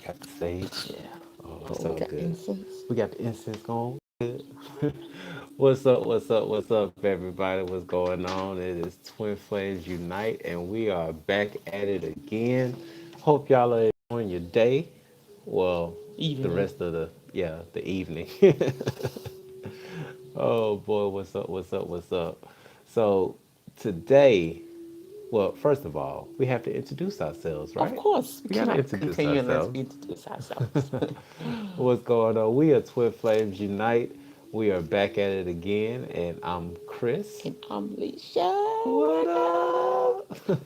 got the sage. Yeah. Oh, Oh, it's we so got good. incense. We got the incense going. Good. What's up? What's up? What's up, everybody? What's going on? It is Twin Flames Unite, and we are back at it again. Hope y'all are enjoying your day. Well, the Evening. rest of the evening. Oh boy, what's up? What's up? What's up? So today, well, first of all, we have to introduce ourselves, Of right? course, we We got to cannot introduce continue unless we ourselves. introduce ourselves. What's going on? We are Twin Flames Unite. We are back at it again, and I'm Chris. And I'm Leisha. What What up? up?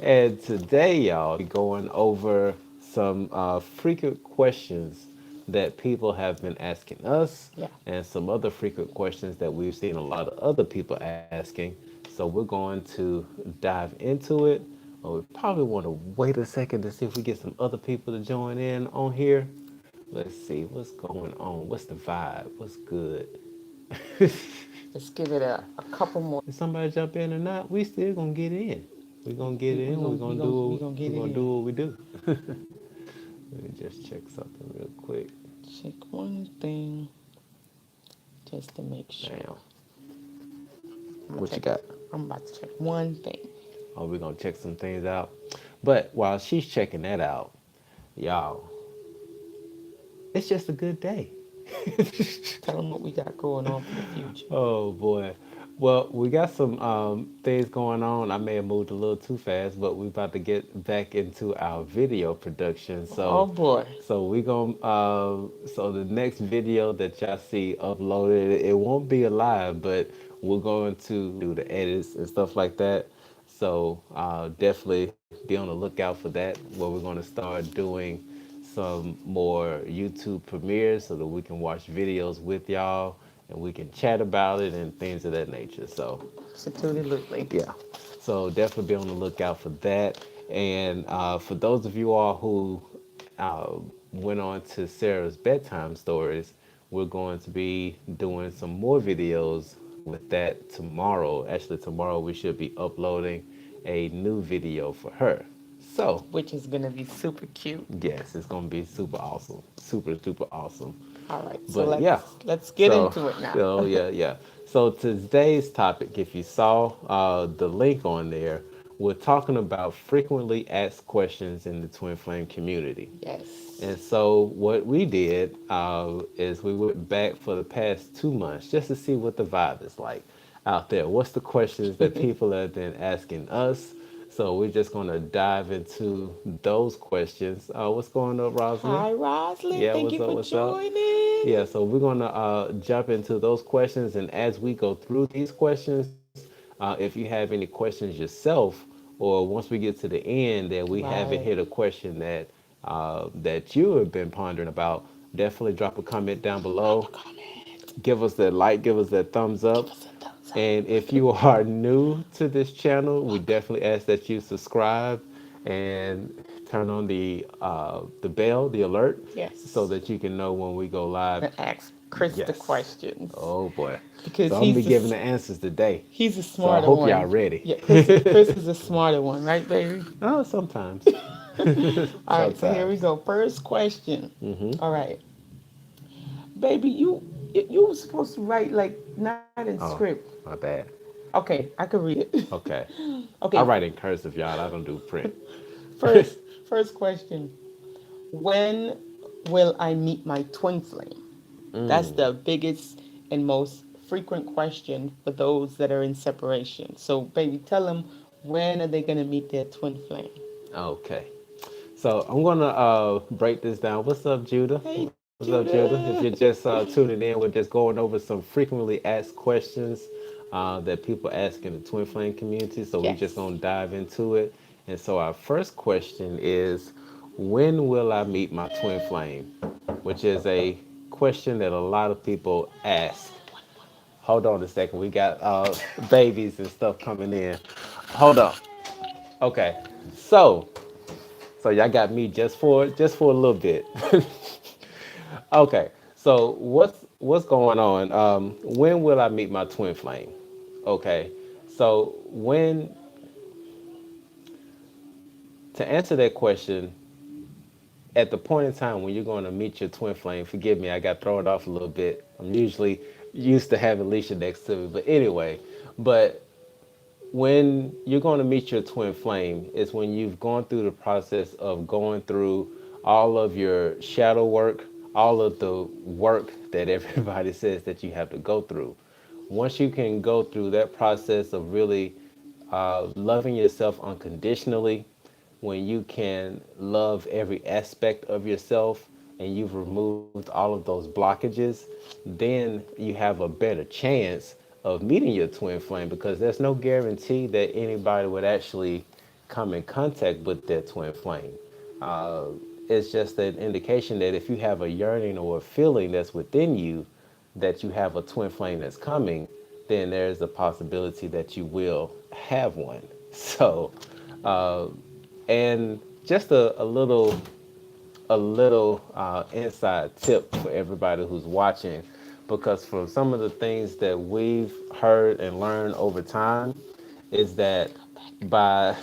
And today, y'all, be going over some frequent questions that people have been asking us, Yeah. and some other frequent questions that we've seen a lot of other people asking. So we're going to dive into it. We probably want to wait a second to see if we get some other people to join in on here. Let's see what's going on. What's the vibe? What's good? Let's give it a couple more. If somebody jump in or not, we still gonna get in. We gonna get We in. We gonna we gonna gonna we do. gonna We get it gonna in. do what we do. Let me just check something real quick. Check one thing just to make sure. Damn. I'm gonna What you check. got? I'm about to check one thing. Oh, we gonna check some things out. But while she's checking that out, y'all, it's just a good day. Tell them what we got going on for the future. Oh boy. Well, we got some things going on. I may have moved a little too fast, but we're about to get back into our video production. Oh boy. So we gonna so the next video that y'all see uploaded, it won't be alive, but we're going to do the edits and stuff like that. So definitely be on the lookout for that, where we're gonna start doing some more YouTube premieres so that we can watch videos with y'all and we can chat about it and things of that nature. So, Absolutely. yeah. So, definitely be on the lookout for that. And for those of you all who uh, went on to Sarah's bedtime stories, we're going to be doing some more videos with that tomorrow. Actually, tomorrow we should be uploading a new video for her. So, Which is gonna be super cute. yes, it's gonna be super awesome, super super awesome. All right, so But yeah, let's get so into it now. oh yeah, yeah. So today's topic, if you saw the link on there, we're talking about frequently asked questions in the Twin Flame community. Yes. And so what we did is we went back for the past 2 months just to see what the vibe is like out there. What's the questions that people have been asking us? So we're just going to dive into those questions. What's going on, Rosalind? Hi, Roslyn. Yeah, Thank what's you up? for What's up? joining. Yeah, so we're gonna jump into those questions, and as we go through these questions, if you have any questions yourself, or once we get to the end that we haven't Right. hit a question that you have been pondering about, definitely drop a comment down Drop a below. comment. Give us that like, give us that thumbs Give up. us a thumbs up. And if you are new to this channel, we definitely ask that you subscribe and turn on the bell, the alert, so Yes. that you can know when we go live. And ask Chris the Yes. questions Oh boy. because So I'm gonna be giving the answers today. he's a So I smarter hope y'all one. ready. Yeah, Chris is a smarter one, right, baby? Oh, sometimes. All right, so here we Sometimes. go. First question. All right, baby, you were supposed to write like not in Oh, script. my bad. Okay, I could read it. Okay. I Okay, write in cursive, y'all. I don't do print. first question. When will I meet my twin flame? That's the biggest and most frequent question for those that are in separation. So, baby, tell them when are they going to meet their twin flame? Okay. So I'm gonna break this down. What's up, Judah? Hey, What's up, Judah? If you're Judah. just tuning in, we're just going over some frequently asked questions that people ask in the Twin Flame community. So we're just Yes. gonna dive into it. And so our first question is, when will I meet my twin flame? Which is a question that a lot of people ask. Hold on a second. We got babies and stuff coming in. Hold on. Okay. So y'all got me just for a little bit. Okay. So what's going on? When will I meet my twin flame? Okay. So when to answer that question, at the point in time when you're going to meet your twin flame, forgive me, I got thrown off a little bit. I'm usually used to having Alicia next to me, but anyway, but when you're going to meet your twin flame is when you've gone through the process of going through all of your shadow work, all of the work that everybody says that you have to go through. Once you can go through that process of really loving yourself unconditionally, when you can love every aspect of yourself and you've removed all of those blockages, then you have a better chance of meeting your twin flame because there's no guarantee that anybody would actually come in contact with their twin flame. Uh, it's just an indication that if you have a yearning or a feeling that's within you that you have a twin flame that's coming, then there's a possibility that you will have one. So, uh, and just a little inside tip for everybody who's watching, because from some of the things that we've heard and learned over time, is that by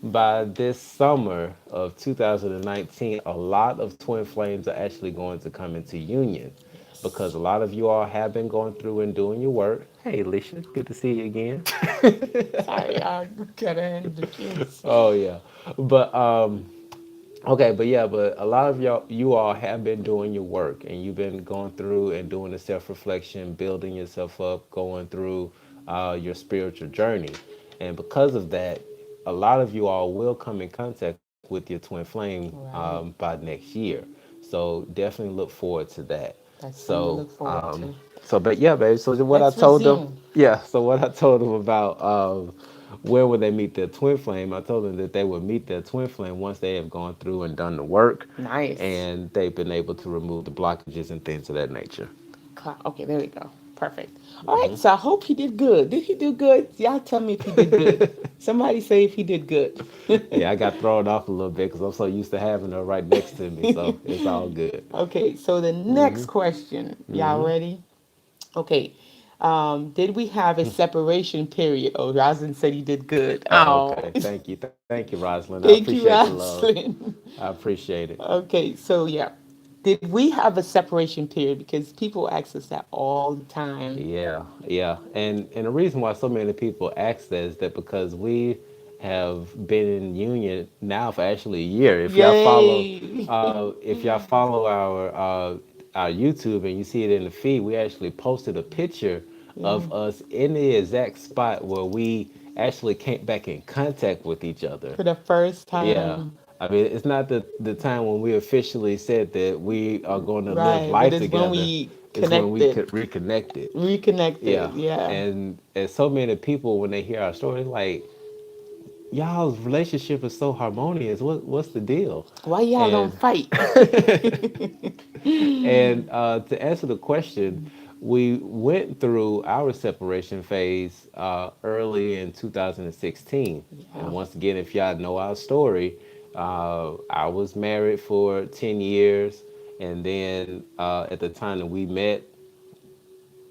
by this summer of 2019, a lot of twin flames are actually going to come into union because Yes. a lot of you all have been going through and doing your work. Hey, Alicia, good to see you again. Sorry, I gotta end the kids. Oh yeah, but okay, but yeah, but a lot of you all have been doing your work and you've been going through and doing the self reflection, building yourself up, going through your spiritual journey. And because of that, a lot of you all will come in contact with your twin flame Right. by next year. So definitely look forward to that. That's something to So, look forward to. but yeah, baby. So what I Let's told them, resume. yeah. So what I told them about where would they meet their twin flame? I told them that they would meet their twin flame once they have gone through and done the work, Nice. and they've been able to remove the blockages and things of that nature. Okay, there we go. Perfect. All right, so I hope he did good. Did he do good? Y'all tell me if he did good. Somebody say if he did good. Yeah, I got thrown off a little bit because I'm so used to having her right next to me, so it's all good. Okay, so the next question, y'all ready? Okay, did we have a separation period? Oh, Rosin said he did good. Oh, Oh, okay. Thank you, Rosalind. I thank appreciate you, the love. Roslyn. I appreciate it. Okay, so yeah, did we have a separation period? Because people ask us that all the time. Yeah, yeah, and the reason why so many people ask that is that because we have been in union now for actually a year. Yay! If y'all follow our YouTube and you see it in the feed, we actually posted a picture Yeah, of us in the exact spot where we actually came back in contact with each other. for the first Yeah. time. I mean, it's not the time when we officially said that we are going to live Right, but life it's when together. we It's when we connected, could reconnected. reconnected. Yeah. Yeah. And so many people when they hear our story, like, y'all's relationship is so harmonious. What's the deal? Why y'all don't And fight? to answer the question, we went through our separation phase early in 2016. And Yeah. once again, if y'all know our story, I was married for 10 years. And then at the time that we met,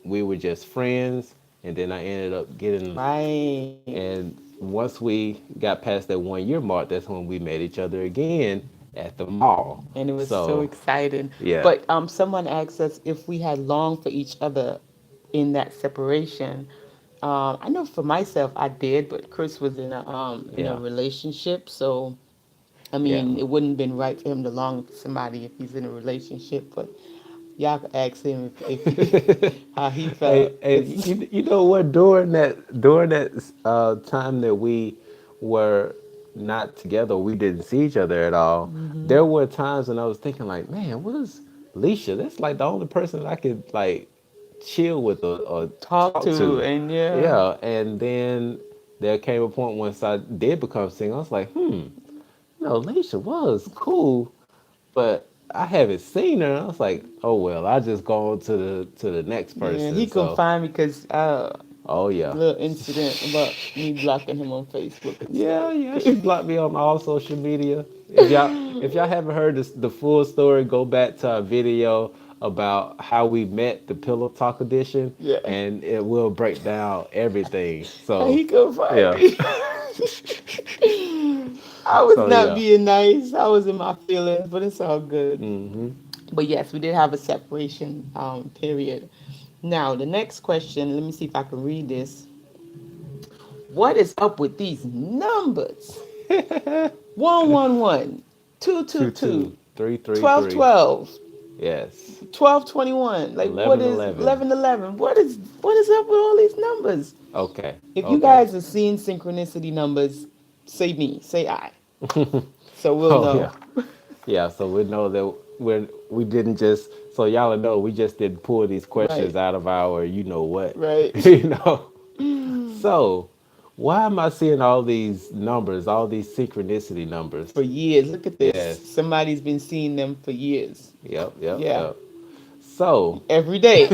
we were just friends. And then I ended up getting, Right. and once we got past that 1 year mark, that's when we met each other again at the mall. And it was so So, exciting. yeah, But someone asked us if we had longed for each other in that separation. I know for myself I did, but Chris was in a yeah, relationship, so I yeah. mean it wouldn't have been right for him to long for somebody if he's in a relationship. But y'all could ask him if he, how he Hey, felt, hey, cause you know what? During that time that we were not together, we didn't see each other at all. There were times when I was thinking, like, man, what is Alicia? That's like the only person that I could like chill with or talk talk to to. and yeah. Yeah, and then there came a point once I did become single. I was like, no, Alicia was cool, but I haven't seen her. I was like, oh well, I just go on to the next Yeah, person. he couldn't So, find me because oh yeah, little incident about me blocking him on Facebook and yeah, stuff. yeah. She blocked me on all social media. If y'all haven't heard the full story, go back to our video about how we met, the Pillow Talk edition, Yeah, and it will break down everything. how So, he couldn't find yeah. me. I was So not yeah. being nice. I was in my feelings, but it's all good. Mm-hmm. But yes, we did have a separation period. Now, the next question, let me see if I can read this. What is up with these numbers? 111, two two Two two two, three three 12 three. 12, Yes. 12 21. Like, what 11 is 11. 11 11? What is up with all these numbers? Okay. If you Okay. guys are seeing synchronicity numbers, say me, say I. So we'll Oh yeah. know. Yeah. So we know that we didn't just, so y'all know we just didn't pull these questions Right, out of our you know what. right. you know. So why am I seeing all these numbers, all these synchronicity numbers? For years. Look at this. Yes. Somebody's been seeing them for years. Yep. Yep. Yeah. Yep. So Every day.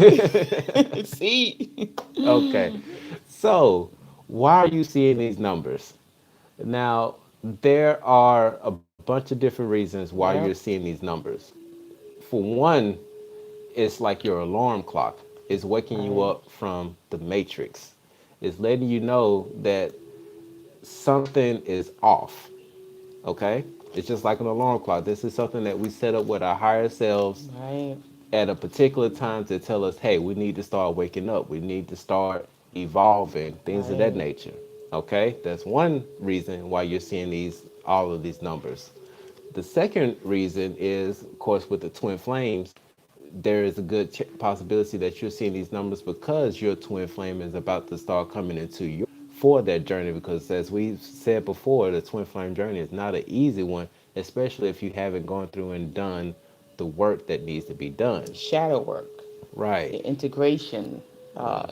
See? okay. So why are you seeing these numbers? Now, there are a bunch of different reasons why you're Yep. seeing these numbers. For one, it's like your alarm clock. It's waking you Right. up from the matrix. It's letting you know that something is off. Okay? It's just like an alarm clock. This is something that we set up with our higher selves Right. at a particular time to tell us, hey, we need to start waking up. We need to start evolving, things of that Right. nature. Okay? That's one reason why you're seeing all of these numbers. The second reason is, of course, with the twin flames, there is a good possibility that you're seeing these numbers because your twin flame is about to start coming into your for that journey. Because as we've said before, the twin flame journey is not an easy one, especially if you haven't gone through and done the work that needs to be done. Shadow work, Right. the integration,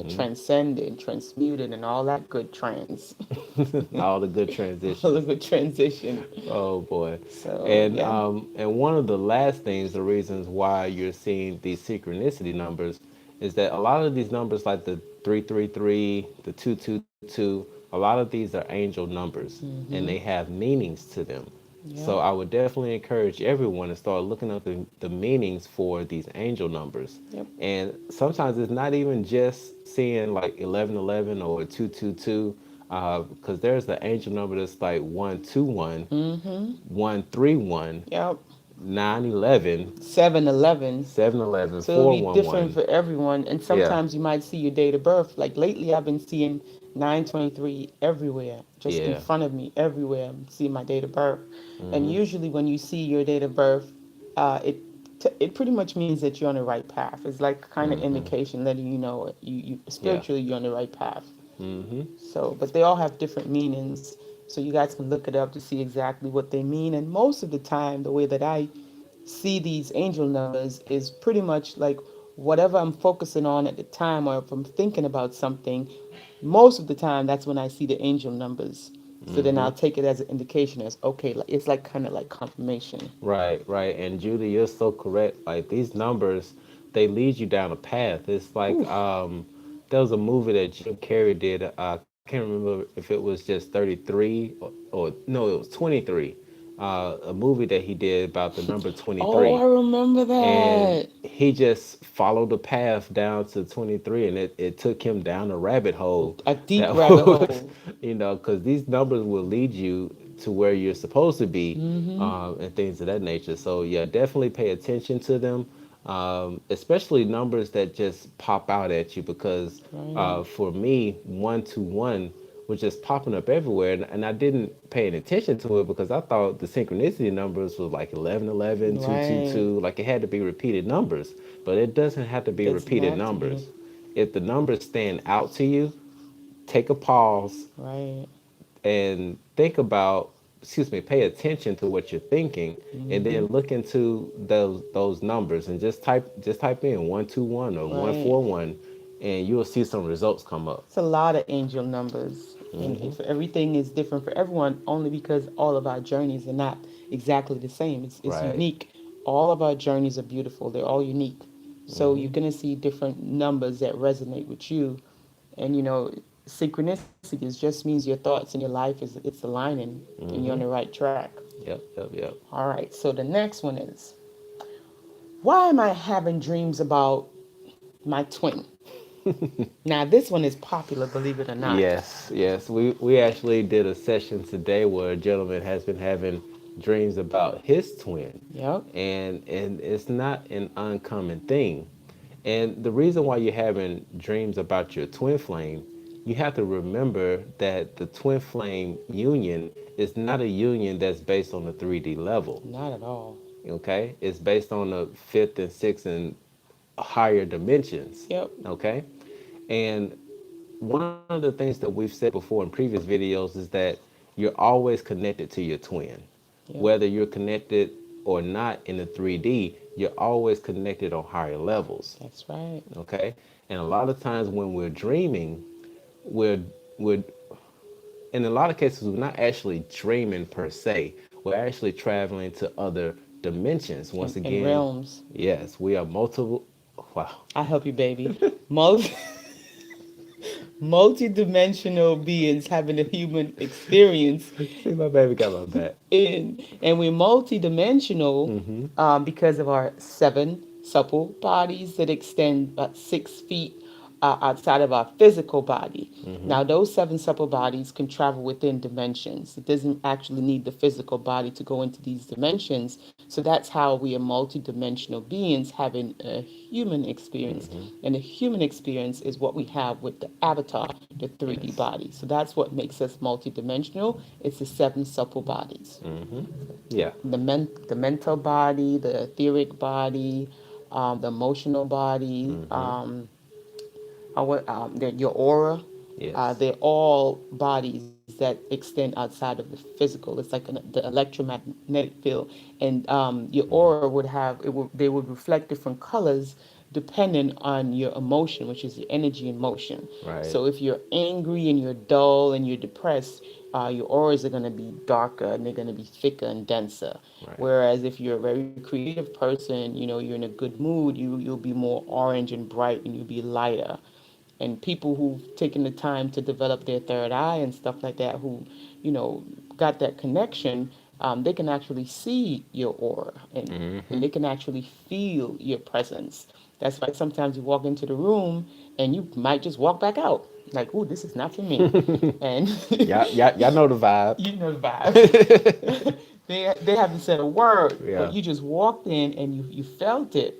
transcended, transmuted, and all that good All the good all the transitions. good transition. Oh boy. So, yeah. And one of the last things, the reasons why you're seeing these synchronicity numbers is that a lot of these numbers like the 333, the 222, a lot of these are angel numbers and they Mm-hmm. have meanings to them. So Yep. I would definitely encourage everyone to start looking up the meanings for these angel numbers. Yep. And sometimes it's not even just seeing like 1111 or 222, because there's the angel number that's like 121, Mm-hmm. 131, Yep. 911, 7-Eleven. 711, So it'll be different 411. for everyone. And Yeah, sometimes you might see your date of birth. Like lately, I've been seeing 923 everywhere, just in yeah. front of me, everywhere. I'm seeing my date of birth. And Mm-hmm. usually, when you see your date of birth, it pretty much means that you're on the right path. It's like kind of Mm-hmm. indication letting you know you Yeah. spiritually you're on the right path. Mm-hmm. So, but they all have different meanings. So you guys can look it up to see exactly what they mean. And most of the time, the way that I see these angel numbers is pretty much like whatever I'm focusing on at the time, or if I'm thinking about something, most of the time that's when I see the angel numbers. So then Mm-hmm. I'll take it as an indication as okay, it's like kind of like confirmation. Right, right. And Judy, you're so correct. Like these numbers, they lead you down a path. It's like Oof. there was a movie that Jim Carrey did. I can't remember if it was just 33 or no, it was 23. A movie that he did about the number Oh, 23. I remember And that. he just followed the path down to 23 and it took him down a rabbit hole A deep that rabbit was, hole. because these numbers will lead you to where you're supposed to be, Mm-hmm. and things of that nature. So yeah, definitely pay attention to them, especially numbers that just pop out at you because Right. for me, 121 was just popping up everywhere, and I didn't pay any attention to it because I thought the synchronicity numbers was like 1111, Right. 222, like it had to be repeated numbers, but it doesn't have to be Doesn't repeated have to be. numbers. If the numbers stand out to you, take a pause Right. and think about, excuse me, pay attention to what you're thinking, and Mm-hmm. then look into those numbers and just type in 121 or Right. 141, and you'll see some results come up. It's a lot of angel numbers, and Hmm. for everything is different for everyone. Only because all of our journeys are not exactly the same. It's Right. unique. All of our journeys are beautiful. They're all unique. So you're Hmm. gonna see different numbers that resonate with you, and synchronicity just means your thoughts and your life is it's aligning, and you're on the Hmm. right track. Yep, yep, yep. All right. So the next one is, why am I having dreams about my twin? Now, this one is popular, believe it or not. Yes, yes. We actually did a session today where a gentleman has been having dreams about his twin, Yep. and it's not an uncommon thing. And the reason why you're having dreams about your twin flame, you have to remember that the twin flame union is not a union that's based on the 3D level. Not at all. Okay, it's based on the fifth and sixth and higher dimensions. Yep. Okay, and one of the things that we've said before in previous videos is that you're always connected to your twin. Yep. Whether you're connected or not in the 3D, you're always connected on higher levels. That's right. Okay? And a lot of times when we're dreaming, we're in a lot of cases we're not actually dreaming per se. We're actually traveling to other dimensions. Once In again, realms. yes, we are multiple. Wow. I help you, baby. Multi multi-dimensional beings having a human experience See, my baby got my back. in, and we're multi-dimensional because of our seven supple bodies that extend about 6 feet outside of our physical body. Now, those seven supple bodies can travel within dimensions. It doesn't actually need the physical body to go into these dimensions. So that's how we are multi-dimensional beings having a human experience. And the human experience is what we have with the avatar, the 3D Yes. body. So that's what makes us multi-dimensional. It's the seven supple bodies. Yeah. The mental body, the etheric body, the emotional body, your aura. Yes. They're all bodies that extend outside of the physical. It's like the electromagnetic field, and your aura would have they would reflect different colors depending on your emotion, which is your energy in motion. Right. So if you're angry and you're dull and you're depressed, your auras are going to be darker and they're going to be thicker and denser. Right. Whereas if you're a very creative person, you're in a good mood, you'll be more orange and bright and you'll be lighter. And people who've taken the time to develop their third eye and stuff like that, who you know got that connection, they can actually see your aura, and they can actually feel your presence. That's why sometimes you walk into the room and you might just walk back out like, "Ooh, this is not for me," and Y'all know the vibe. you know the vibe. They haven't said a word, but Yeah. you just walked in and you felt it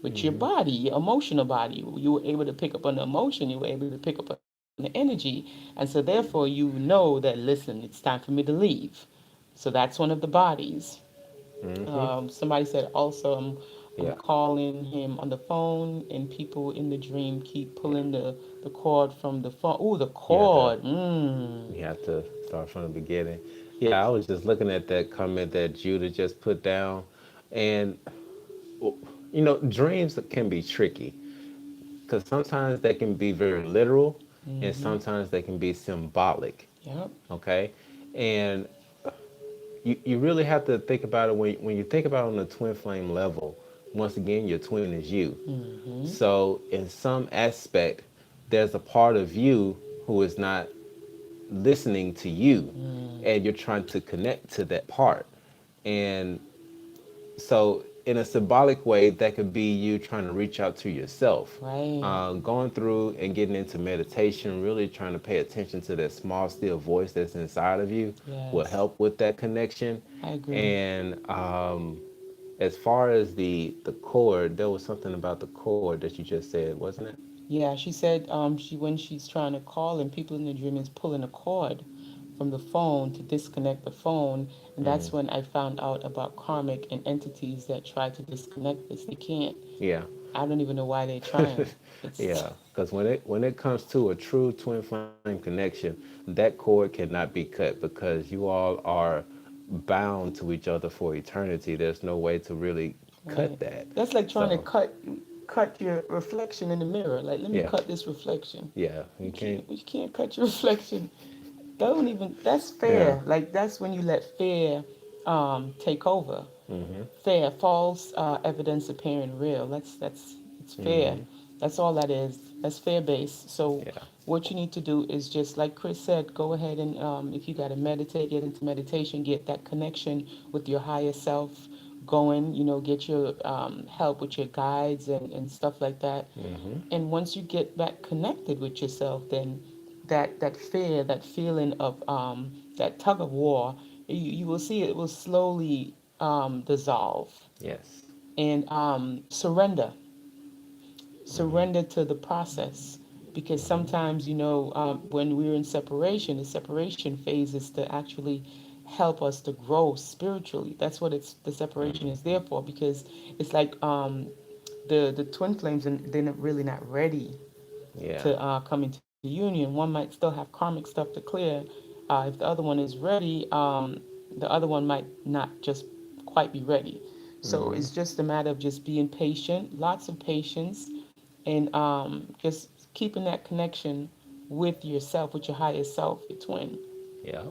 with your body, your emotional body. You were able to pick up on the emotion. You were able to pick up on the energy, and so therefore you know that, listen, it's time for me to leave. So that's one of the bodies. Somebody said also, I'm Yeah. calling him on the phone, and people in the dream keep Yeah. pulling the cord from the phone. Ooh, the You have to cord. Mm. you have to start from the beginning. Yeah, I was just looking at that comment that Judah just put down, and dreams can be tricky because sometimes they can be very literal, and sometimes they can be symbolic. Yep. Okay, and you really have to think about it when you think about it on the twin flame level. Once again, your twin is you. So in some aspect, there's a part of you who is not listening to you, and you're trying to connect to that part. And so in a symbolic way, that could be you trying to reach out to yourself, Right. going through and getting into meditation, really trying to pay attention to that small still voice that's inside of you will Yes. help with that connection. I agree. And as far as the chord, there was something about the chord that you just said, wasn't it? Yeah, she said she when she's trying to call and people in the dream is pulling a cord from the phone to disconnect the phone, and that's when I found out about karmic and entities that try to disconnect this. They can't. Yeah. I don't even know why they're trying. It's Yeah, because when it comes to a true twin flame connection, that cord cannot be cut because you all are bound to each other for eternity. There's no way to really cut right. that. That's like trying to So cut your reflection in the mirror. Like, let me yeah, cut this reflection. yeah, You you can't. can't. You can't cut your reflection. Don't even. That's Yeah, fear. Like that's when you let fear take over. Fear, false evidence appearing real. That's it's fear. That's all that is. That's fear based. So yeah, what you need to do is just like Chris said, go ahead and if you got to meditate, get into meditation, get that connection with your higher self, going, get your help with your guides and stuff like that. Mm-hmm. And once you get back connected with yourself, then that fear, that feeling of that tug of war, you will see it will slowly dissolve. Yes. And surrender, Mm-hmm. surrender to the process, because Mm-hmm. sometimes, when we're in separation, the separation phase is to actually help us to grow spiritually. That's what it's the separation is there for, because it's like the twin flames, and they're not really not ready Yeah. to come into union. One might still have karmic stuff to clear. If the other one is ready, the other one might not just quite be ready. So Mm-hmm. it's just a matter of just being patient, lots of patience, and just keeping that connection with yourself, with your higher self, your twin, Yeah.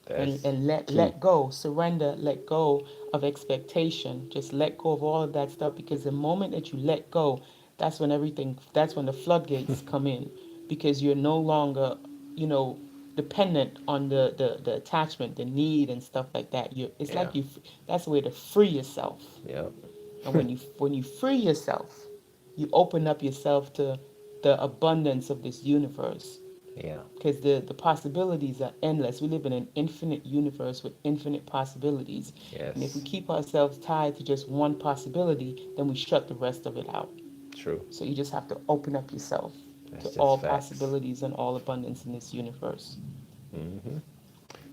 and That's and let key. let go, surrender, let go of expectation. Just let go of all of that stuff, because the moment that you let go, that's when the floodgates come in, because you're no longer, you know, dependent on the attachment, the need and stuff like that. It's Yeah. like that's a way to free yourself. Yep. And when you free yourself, you open up yourself to the abundance of this universe, Yeah. because the possibilities are endless. We live in an infinite universe with infinite possibilities. And if we Yes. keep ourselves tied to just one possibility, then we shut the rest of it out. True. So you just have to open up yourself to That's just all facts. possibilities and all abundance in this universe. Mm-hmm.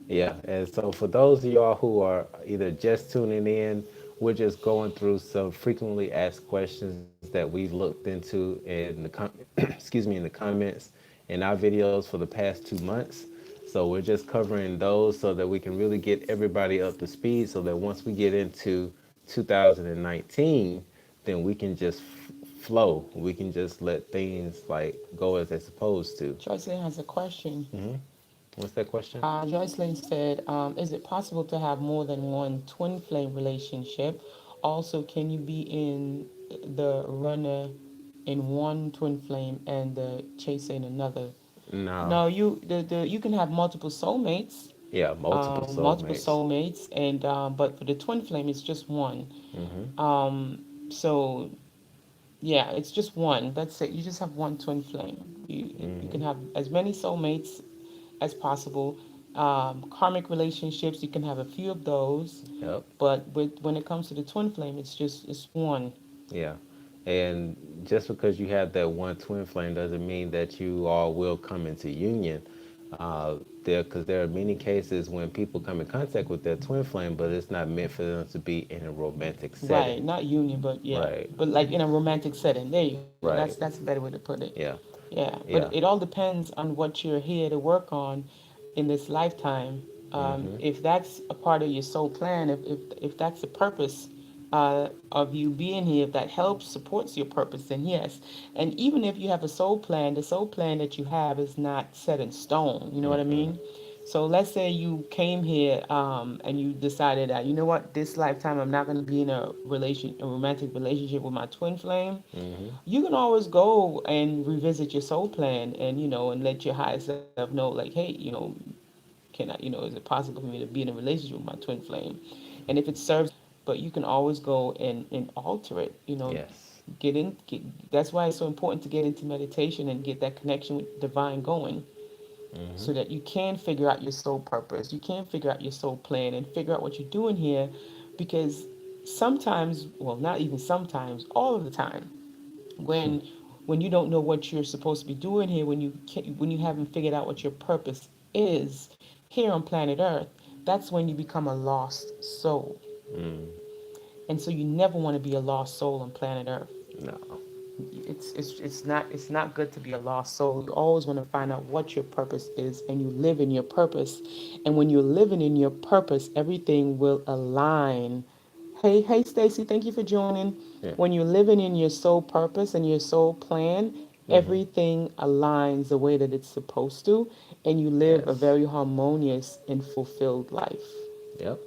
Yeah, and so for those of y'all who are either just tuning in, we're just going through some frequently asked questions that we've looked into in the excuse me, in the comments in our videos for the past 2 months. So we're just covering those so that we can really get everybody up to speed, so that once we get into 2019, then we can just flow. We can just let things like go as they're supposed to. Joycelyn has a question. Hmm. What's that question? Joycelyn said, is it possible to have more than one twin flame relationship? Also, can you be in the runner in one twin flame and the chaser in another? No. No, you can have multiple soulmates, Yeah, multiple multiple soulmates. soulmates, and but for the twin flame, it's just one. Hmm. So yeah, it's just one. That's it. You just have one twin flame. You can Hmm. have as many soulmates as possible. Karmic relationships, you can have a few of those, Yep. but when it comes to the twin flame, it's one. Yeah. And just because you have that one twin flame doesn't mean that you all will come into union. Because there are many cases when people come in contact with their twin flame, but it's not meant for them to be in a romantic setting. Right, not union, but yeah, Right. but like in a romantic setting. There you go. That's Right. a better way to put it. Yeah. Yeah, but Yeah. it all depends on what you're here to work on in this lifetime. Hmm. If that's a part of your soul plan, if that's the purpose of you being here, if that helps, supports your purpose, then yes. And even if you have a soul plan, the soul plan that you have is not set in stone. You know what I mean? So let's say you came here and you decided that, you know what, this lifetime I'm not going to be in a romantic relationship with my twin flame. Hmm. You can always go and revisit your soul plan, and and let your higher self know, like, hey, can I, is it possible for me to be in a relationship with my twin flame? And if it serves, but you can always go and alter it. Yes. That's why it's so important to get into meditation and get that connection with divine going, Hmm. so that you can figure out your soul purpose. You can figure out your soul plan and figure out what you're doing here, because sometimes, well, not even sometimes, all of the time, when you don't know what you're supposed to be doing here, when you haven't figured out what your purpose is here on planet Earth, that's when you become a lost soul. Mm. And so you never want to be a lost soul on planet Earth. No. It's not good to be a lost soul. You always want to find out what your purpose is, and you live in your purpose. And when you're living in your purpose, everything will align. Hey Stacy, thank you for joining. Yeah. When you're living in your soul purpose and your soul plan, Hmm. everything aligns the way that it's supposed to, and you live a Yes. very harmonious and fulfilled life. Yep.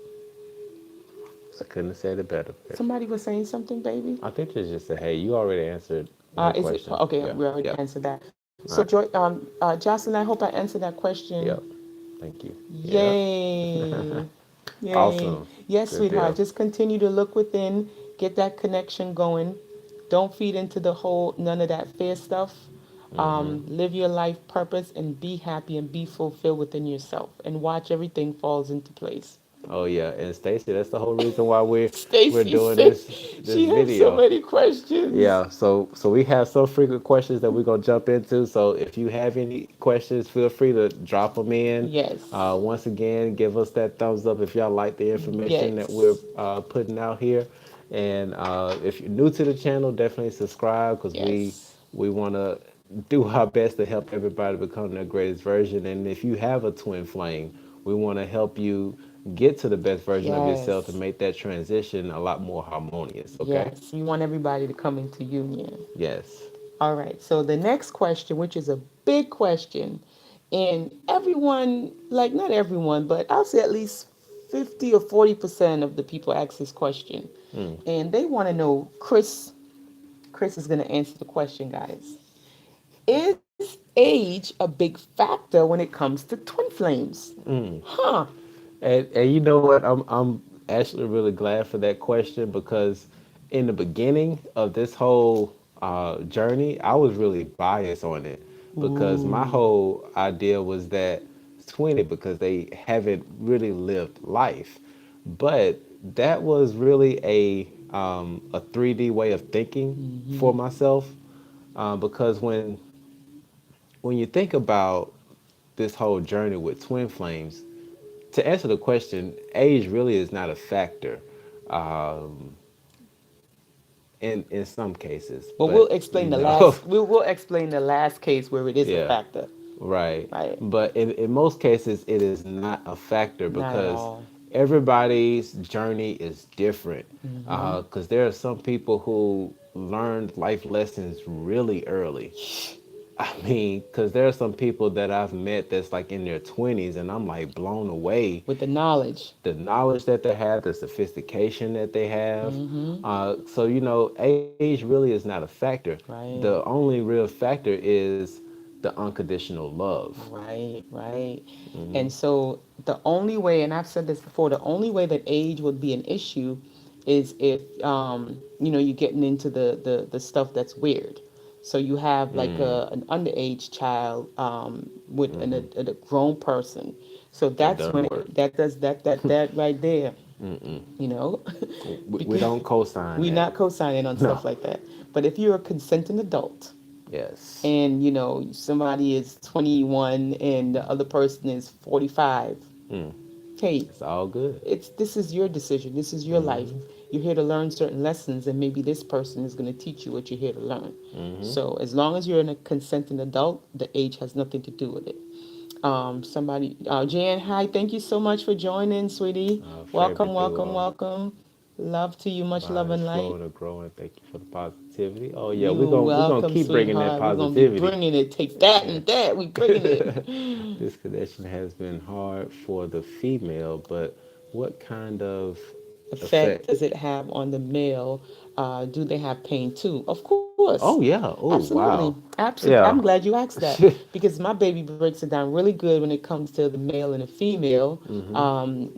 I couldn't have said it better. Somebody was saying something, baby. I think they just said, hey, you already answered her Is it question. okay? Yeah. We already Yep. answered that. All So, right. Jocelyn, I hope I answered that question. Yep. Thank you. Yep. Yay! Yay. Awesome. Yes, Good sweetheart. deal. Just continue to look within, get that connection going. Don't feed into the whole none of that fear stuff. Live your life purpose and be happy and be fulfilled within yourself and watch everything falls into place. Oh yeah, and Stacy, that's the whole reason why we're Stacy doing said this she has so video. many questions. Yeah, so we have some frequent questions that we're gonna jump into. So if you have any questions, feel free to drop them in. Yes. Once again, give us that thumbs up if y'all like the information that we're Yes. putting out here. And if you're new to the channel, definitely subscribe because Yes. we want to do our best to help everybody become their greatest version. And if you have a twin flame, we want to help you get to the best version of yourself and Yes. make that transition a lot more harmonious. Okay? Yes. We want everybody to come into union. Yes. All right. So the next question, which is a big question, and everyone, like not everyone, but I'll say at least 50 or 40% of the people ask this question. And they want to know, Chris is going to answer the question, guys. Is age a big factor when it comes to twin flames? Huh. And you know what? I'm actually really glad for that question because in the beginning of this whole journey, I was really biased on it because my Ooh. whole idea was that 20 because they haven't really lived life, but that was really a 3D way of thinking for myself because when you think about this whole journey with twin flames, to answer the question, age really is not a factor in some cases, Well, we'll but explain the no, last. We'll explain the last case where it is a yeah, factor. right. Right. But in most cases, it is not a factor Not at because all. everybody's journey is different. Because there are some people who learned life lessons really early. I mean, because there are some people that I've met that's like in their 20s, and I'm like blown away With the knowledge. the knowledge that they have, the sophistication that they have. Mm-hmm. So, age really is not a factor. The Right. only real factor is the unconditional love. Right. Right. And so the only way, and I've said this before, the only way that age would be an issue is if you're getting into the stuff that's weird. So you have like an underage child with a grown person. So That that's doesn't when work. that does that right there. You know, We because don't co sign we're that. not co-signing on stuff No. like that. But if you're a consenting adult Yes. and somebody is 21 and the other person is 45, hey, It's all good. this is your decision, this is your life. You're here to learn certain lessons, and maybe this person is going to teach you what you're here to learn. So as long as you're a consenting adult, the age has nothing to do with it. Somebody, Jan, hi, thank you so much for joining, sweetie. Favorite Welcome, welcome, duo. welcome. Love to you, much love Bodies and light. flowing and growing. Thank you for the positivity. Oh yeah, You we're gonna welcome, keep bringing that sweetheart. We're gonna be positivity. bringing it. Take that Yeah. and that. We bringing it. This connection has been hard for the female, but what kind of Effect effect? does it have on the male? Do they have pain too? Of course, Oh yeah. Oh absolutely, wow. absolutely. I'm Yeah. glad you asked that because my baby breaks it down really good when it comes to the male and the female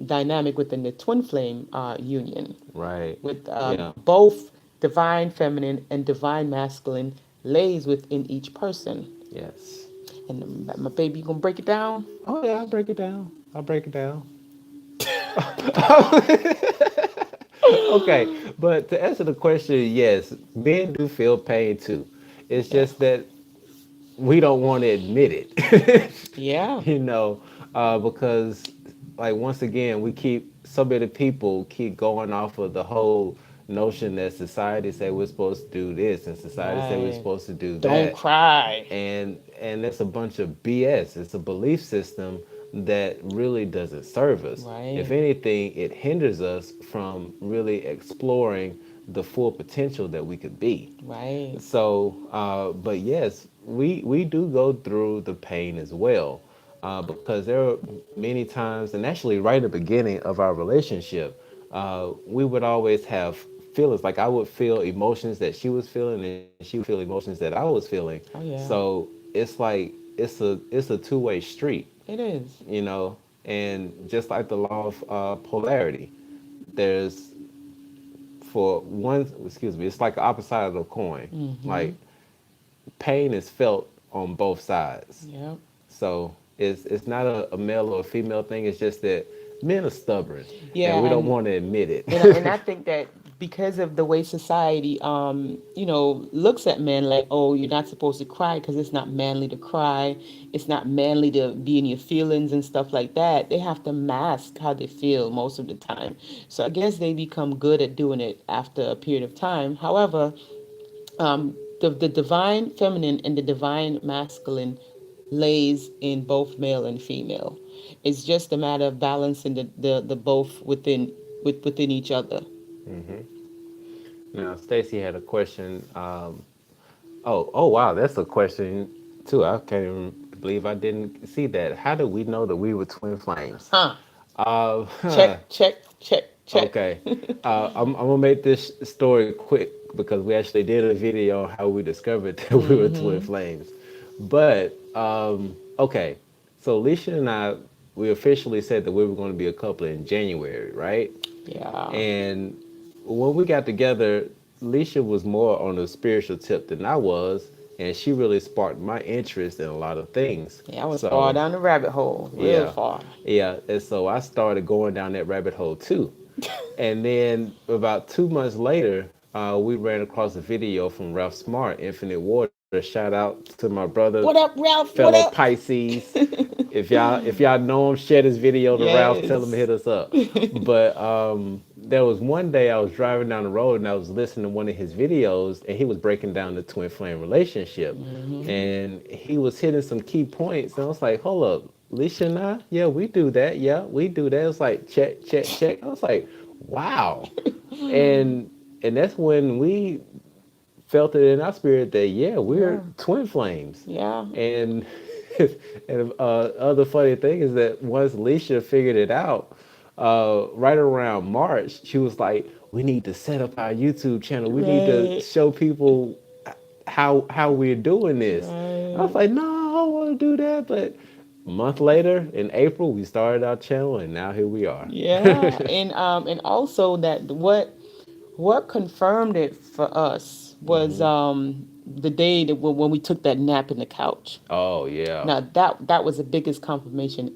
dynamic within the twin flame union, Right. with Yeah. both divine feminine and divine masculine lays within each person. Yes. And my baby, you gonna break it down? Oh yeah. I'll break it down. I'll break it down. Okay. But to answer the question, yes, men do feel pain too. It's Yeah. just that we don't want to admit it. Yeah. you know, because like once again, we keep so many people keep going off of the whole notion that society say we're supposed to do this and society say we're Right. supposed to do Don't that, cry. and it's a bunch of BS. It's a belief system that really doesn't serve us. If Right. anything, it hinders us from really exploring the full potential that we could be. Right. So, but yes, we do go through the pain as well, because there are many times, and actually right at the beginning of our relationship, we would always have feelings. Like I would feel emotions that she was feeling, and she would feel emotions that I was feeling. Oh yeah. So it's like it's a two-way street, It is. you know. And just like the law of polarity, there's for one, excuse me, it's like the opposite side of the coin. Mm-hmm. Like pain is felt on both sides. Yep. So it's not a male or a female thing. It's just that men are stubborn and Yeah, we don't want to admit and it. I think that because of the way society looks at men like, oh, you're not supposed to cry because it's not manly to cry, it's not manly to be in your feelings and stuff like that. They have to mask how they feel most of the time. So I guess they become good at doing it after a period of time. However, the divine feminine and the divine masculine lays in both male and female. It's just a matter of balancing the both within each other. Now, Stacy had a question. Oh, wow, that's a question too. I can't even believe I didn't see that. How did we know that we were twin flames? Huh. Uh, Check, check, check, check. Okay. I'm gonna make this story quick because we actually did a video on how we discovered that we were twin Mm-hmm. flames. But okay, so Alicia and I, we officially said that we were going to be a couple in January, right? Yeah. And when we got together, Alicia was more on the spiritual tip than I was, and she really sparked my interest in a lot of things. Yeah, I was far So down the rabbit hole, real yeah, far. yeah, and so I started going down that rabbit hole too. And then about 2 months later, we ran across a video from Ralph Smart, Infinite Water. Shout out to my brother, What up, Ralph? fellow What up? Pisces. If y'all know him, share this video to Ralph. Tell him to Yes. hit us up. But there was one day I was driving down the road and I was listening to one of his videos, and he was breaking down the twin flame relationship, Mm-hmm. and he was hitting some key points. And I was like, hold up, Alicia and I, yeah, we do that. Yeah, we do that. It was like check, check, check. I was like, wow. And that's when we felt it in our spirit that yeah, we're Yeah. twin flames. Yeah. And and other funny thing is that once Alicia figured it out, right around March, she was like, "We need to set up our YouTube channel. We need to Right. show people how we're doing this." I was Right. like, "No, I don't want to do that." But a month later, in April, we started our channel, and now here we are. Yeah. And also that what confirmed it for us was the day that when we took that nap in the couch. Oh yeah. Now that was the biggest confirmation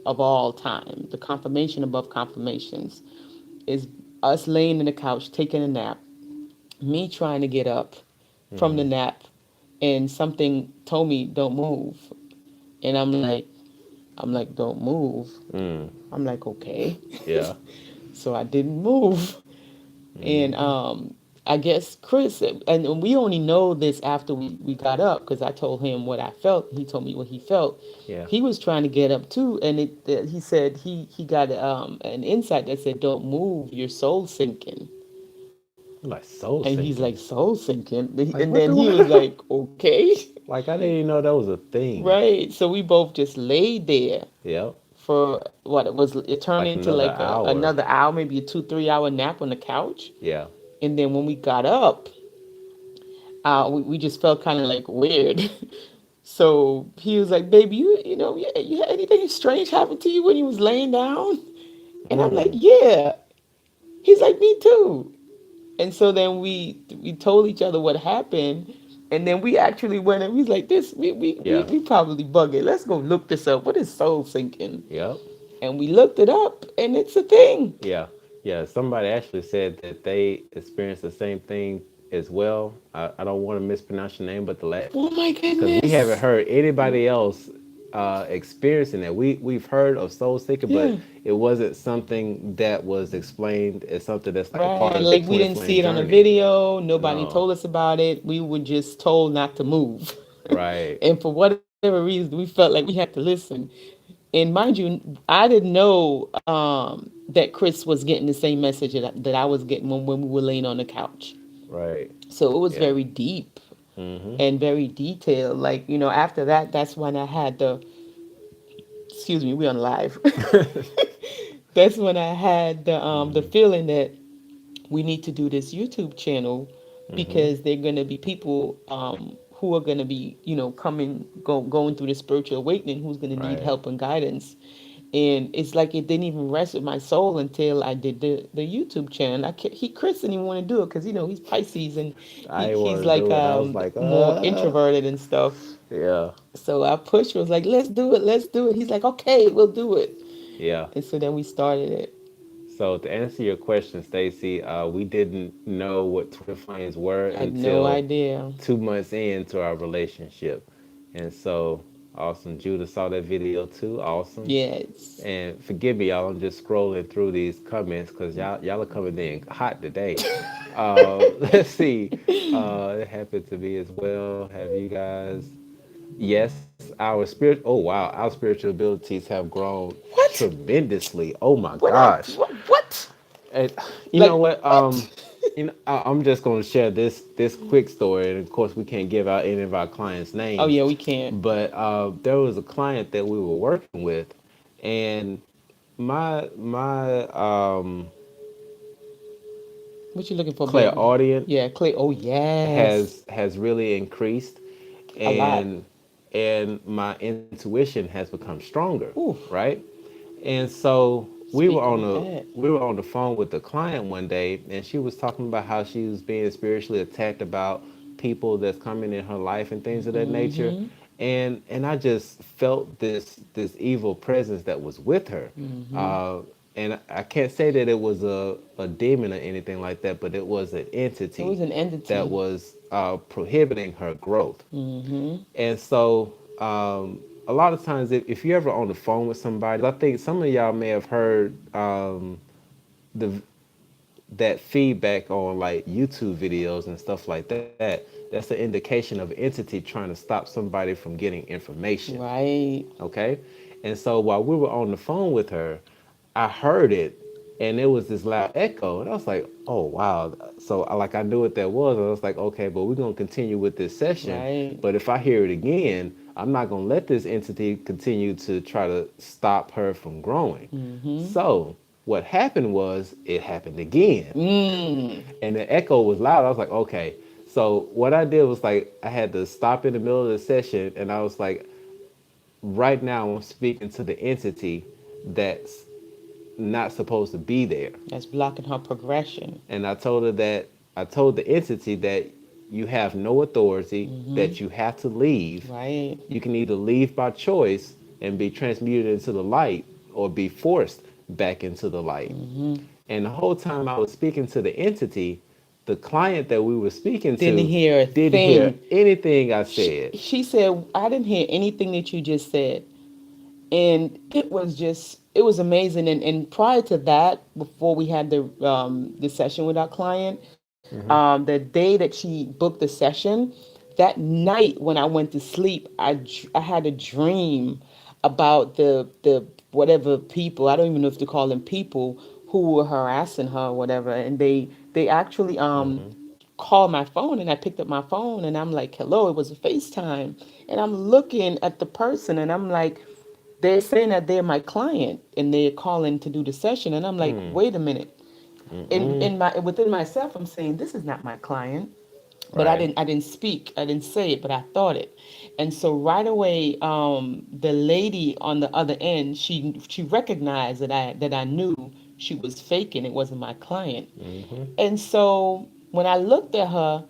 of all time. The confirmation above confirmations is us laying in the couch taking a nap, me trying to get up from the nap, and something told me don't move, and I'm like don't move. Mm, I'm like okay, yeah. so I didn't move, and I guess Chris, and we only know this after we got up because I told him what I felt. He told me what he felt. Yeah. He was trying to get up too, and he said he got an insight that said, "Don't move, your soul sinking." I'm like soul And he's like, sinking. "Soul sinking," Like and what then the he was what? like, "Okay." Like I didn't even know that was a thing. Right. So we both just laid there Yep. for what it turned Like into another like hour. another hour, maybe a 2-3 hour nap on the couch. Yeah. And then when we got up, we just felt kind of like weird. So he was like, "Baby, you had anything strange happen to you when you was laying down?" And I'm like, Mm. "Yeah." He's like, "Me too." And so then we told each other what happened, and then we actually went and we was like, "This Yeah. we probably bug it. Let's go look this up. What is soul sinking?" Yep. And we looked it up, and it's a thing. Yeah. Yeah. Somebody actually said that they experienced the same thing as well. I don't want to mispronounce your name, but Oh my because we haven't goodness. heard anybody else experiencing that. We've heard of soul seeker, but Yeah. it wasn't something that was explained as something that's like a Right. part And of the like we twin didn't see flame it on a journey. video. Nobody No. told us about it. We were just told not to move. Right. And for whatever reason, we felt like we had to listen. And mind you, I didn't know that Chris was getting the same message that I was getting when we were laying on the couch. Right. So it was Yeah. very deep Mm-hmm. and very detailed. Like, after that, that's when I had excuse me, we on live. That's when I had the Mm-hmm. feeling that we need to do this YouTube channel Mm-hmm. because they're going to be people who are going to be, coming, going through the spiritual awakening, who's going to need Right. help and guidance. And it's like it didn't even rest with my soul until I did the YouTube channel. Chris didn't even want to do it because he's Pisces and I didn't he's want to like do it. I was like, more introverted and stuff. yeah, So I pushed. Was like, let's do it, let's do it. He's like, okay, we'll do it. yeah. And so then we started it. So to answer your question, Stacy, we didn't know what twin flames were Had no until idea. 2 months into our relationship, and so awesome. Judah saw that video too. Awesome. Yes. And forgive me, y'all. I'm just scrolling through these comments because y'all are coming in hot today. Let's see. It happened to me as well. Have you guys? Yes, our spirit. Oh wow, our spiritual abilities have grown What? tremendously. Oh my What I gosh. what? And you know Like what? what? I'm just going to share this quick story, and of course, we can't give out any of our clients' Oh names. yeah, we can't. But there was a client that we were working with, and my What you looking for, baby? clairaudient Yeah, Clay. Oh yes, has really increased, a lot. and my intuition has become stronger, Oof. right? And so Speak on that. we were on the phone with the client one day, and she was talking about how she was being spiritually attacked about people that's coming in her life and things of that nature. Mm-hmm. And I just felt this evil presence that was with her. Mm-hmm. Uh, and I can't say that it was a demon or anything like that, but it was an It was entity an that entity. was prohibiting her growth. Mm-hmm. And so, a lot of times, if you're ever on the phone with somebody, I think some of y'all may have heard the that feedback on like YouTube videos and stuff like that. That's an indication of an entity trying to stop somebody from getting information. Right. Okay. And so while we were on the phone with her, I heard it and it was this loud echo. And I was like, oh, wow. So I knew what that was. I was like, okay, but we're going to continue with this session. Right. But if I hear it again, I'm not going to let this entity continue to try to stop her from growing. Mm-hmm. So what happened was it happened again. Mm. And the echo was loud. I was like, okay. So what I did was like I had to stop in the middle of the session and I was like, right now I'm speaking to the entity that's not supposed to be there. That's blocking her progression. And I told her that I told the entity that you have no authority, Mm-hmm. that you have to leave. Right. You can either leave by choice and be transmuted into the light or be forced back into the light. Mm-hmm. And the whole time I was speaking to the entity, the client that we were speaking Didn't to hear a didn't hear thing. anything I She, said. she said, I didn't hear anything that you just said. And it was amazing. And prior to that, before we had the session with our client, the day that she booked the session, that night when I went to sleep, I had a dream about the whatever people, I don't even know if to call them people, who were harassing her or whatever. And they actually called my phone, and I picked up my phone and I'm like, hello, it was a FaceTime. And I'm looking at the person and I'm like, they're saying that they're my client and they're calling to do the session. And I'm like, wait a minute. In my within myself, I'm saying this is not my client. But Right. I didn't speak. I didn't say it, but I thought it. And so right away, the lady on the other end, she recognized that I knew she was faking. It wasn't my client. Mm-hmm. And so when I looked at her,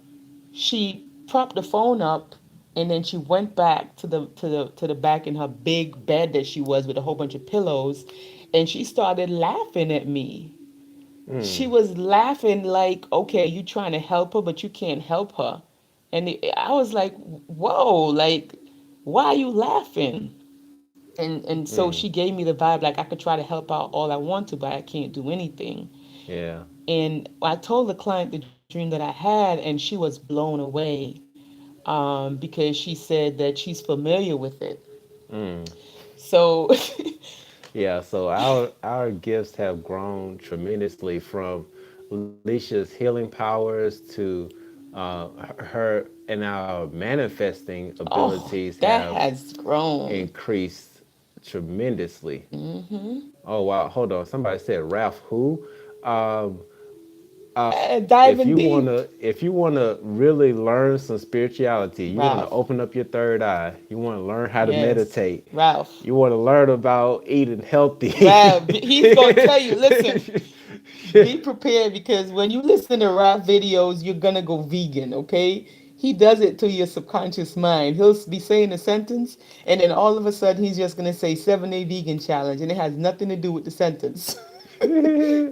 she propped the phone up and then she went back to the back in her big bed that she was with a whole bunch of pillows, and she started laughing at me. She was laughing like, okay, you trying to help her but you can't help her. And I was like, whoa, like, why are you laughing? And so she gave me the vibe like I could try to help out all I want to, but I can't do anything. Yeah. And I told the client the dream that I had, and she was blown away, because she said that she's familiar with it. So, Yeah, so our gifts have grown tremendously from Alicia's healing powers to her and our manifesting oh, abilities that have has grown. increased tremendously. Hmm. Oh wow, hold on. Somebody said Ralph who? Um, Dive in deep. If you wanna really learn some spirituality, you wanna Ralph. open up your third eye. You wanna learn how to Yes. meditate. Ralph. You wanna learn about eating healthy. Ralph. He's going to tell you, listen, be prepared because when you listen to Ralph videos, you're going to go vegan, okay? He does it to your subconscious mind. He'll be saying a sentence, and then all of a sudden, he's just going to say 7-day vegan challenge, and it has nothing to do with the sentence.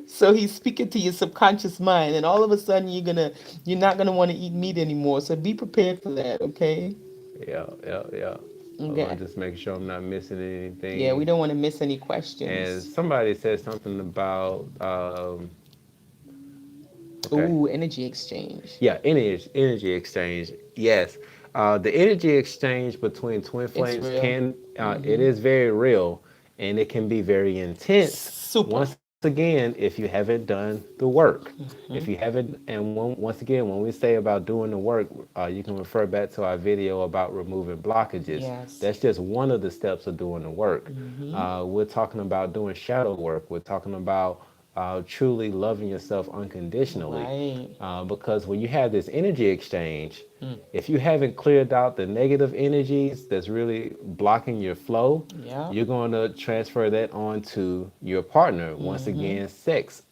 So he's speaking to your subconscious mind, and all of a sudden, you're not gonna want to eat meat anymore. So be prepared for that, okay? Yeah, yeah, yeah. Hold on, Okay. just making sure I'm not missing Yeah, we anything. don't want to miss any And questions. somebody said something about okay. Ooh, energy exchange. Yeah, energy exchange. Yes, the energy exchange between twin It's flames real. can it is very real, and it can be very intense. Super. Once again, if you haven't done the work, if you haven't, and once again, when we say about doing the work, you can refer back to our video about removing blockages. Yes. That's just one of the steps of doing the work. Mm-hmm. We're talking about doing shadow work. We're talking about truly loving yourself unconditionally. Right. Because when you have this energy exchange, Mm. if you haven't cleared out the negative energies that's really blocking your flow, Yeah. you're going to transfer that on to your partner. Once Mm-hmm. again,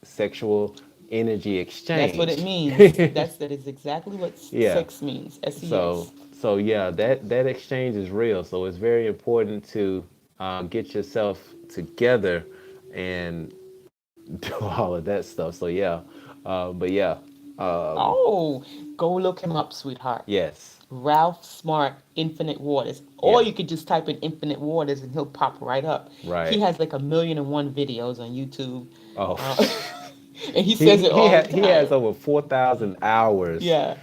sexual energy That's what it exchange. means. That is exactly what Yeah. sex means. So SEX. so yeah, that exchange is real. So it's very important to get yourself together and do all of that stuff. So yeah, but yeah, Oh, go look him up, sweetheart. yes, Ralph Smart Infinite Waters. Or yeah, you could just type in Infinite Waters and he'll pop right up. He right. has like 1,000,001 videos on YouTube. Oh, Uh, and he says it all the he has time. over 4,000 hours. Yeah.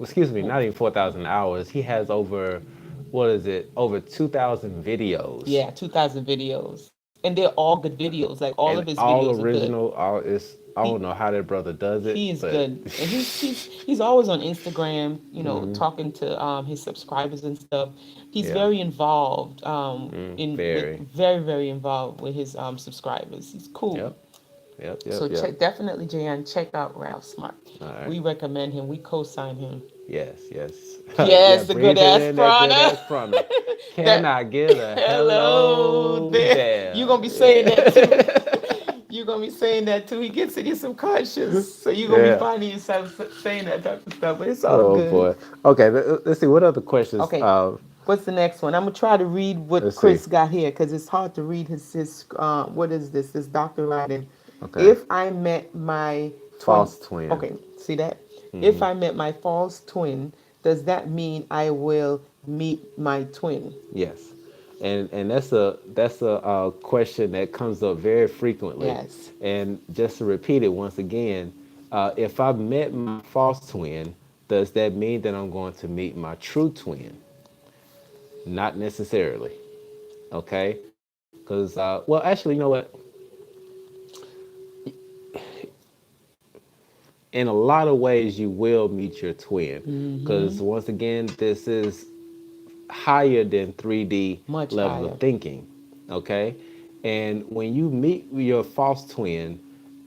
Excuse me, not even 4,000 hours. He has over, what is it? Over 2,000 videos, Yeah, 2,000 videos. And they're all good videos. Like all of his and videos all are good. original. All is I He don't know how that brother does it, he is but good. And he's always on Instagram, talking to his subscribers and stuff. He's yeah, very involved in with very. very involved with his subscribers. He's cool. Yep, yep, yep, So yep. check definitely, Jayan, check out Ralph Smart. All right. We recommend him. We co-sign him. Yes, yes. Yeah, Yes, the good breathe it ass in, that good prana. ass prana. Can That I get a hello hello there. You there? gonna be saying that too. You gonna be saying that too. He gets in your subconscious, so you gonna be Yeah. finding yourself saying that type of stuff. But it's all Oh good. boy. Okay, let's see what other questions. Okay, what's the next one? I'm gonna try to read what Let's see. Chris got here because it's hard to read his what is this? This doctor writing. Okay. If I met my twin, False twin. okay, see that? If I met my false twin, does that mean I will meet my twin? Yes. And that's a question that comes up very frequently. Yes. And just to repeat it once again, if I met my false twin, does that mean that I'm going to meet my true twin? Not necessarily. Okay. Because well, actually, you know what? In a lot of ways, you will meet your twin. Mm-hmm. Because once again, this is higher than 3D Much level of higher. thinking. Okay. And when you meet your false twin,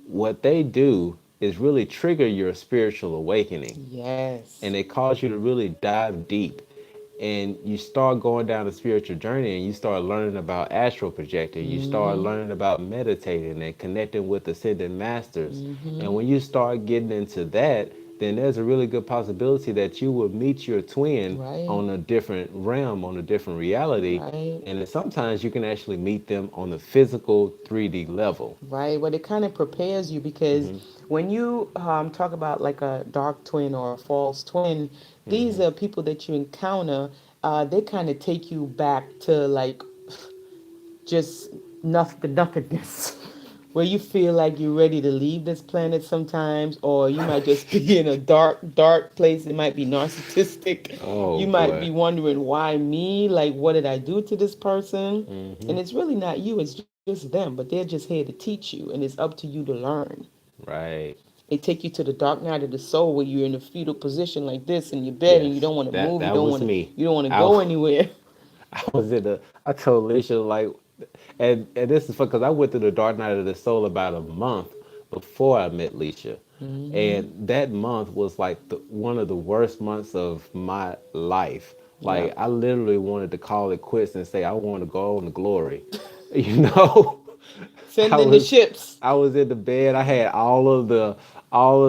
what they do is really trigger your spiritual awakening, Yes. and it cause you to really dive deep, and you start going down a spiritual journey, and you start learning about astral projecting, you start Mm-hmm. learning about meditating and connecting with ascended masters. And Mm-hmm. when you start getting into that, then there's a really good possibility that you will meet your twin Right. on a different realm, on a different reality. Right. And then sometimes you can actually meet them on the physical 3D level. Right. But it kind of prepares you because when you talk about like a dark twin or a false twin, these are people that you encounter. They kind of take you back to like just the nothingness, where you feel like you're ready to leave this planet sometimes, or you might just be in a dark place. It might be narcissistic. Oh You might boy. be wondering why me? Like, what did I do to this person? And it's really not you. It's just them, but they're just here to teach you, and it's up to you to learn. Right. They take you to the dark night of the soul where you're in a fetal position like this in your bed and you Yes. don't want to That move, that was me. you don't want to I go anywhere. I was in the. I told Alicia like, and this is because I went through the dark night of the soul about a month before I met Leisha. Mm-hmm. And that month was like one of the worst months of my life. Yeah. Like I literally wanted to call it quits and say I want to go on to glory. You know, I Send in the was ships. I was in the bed. I had all of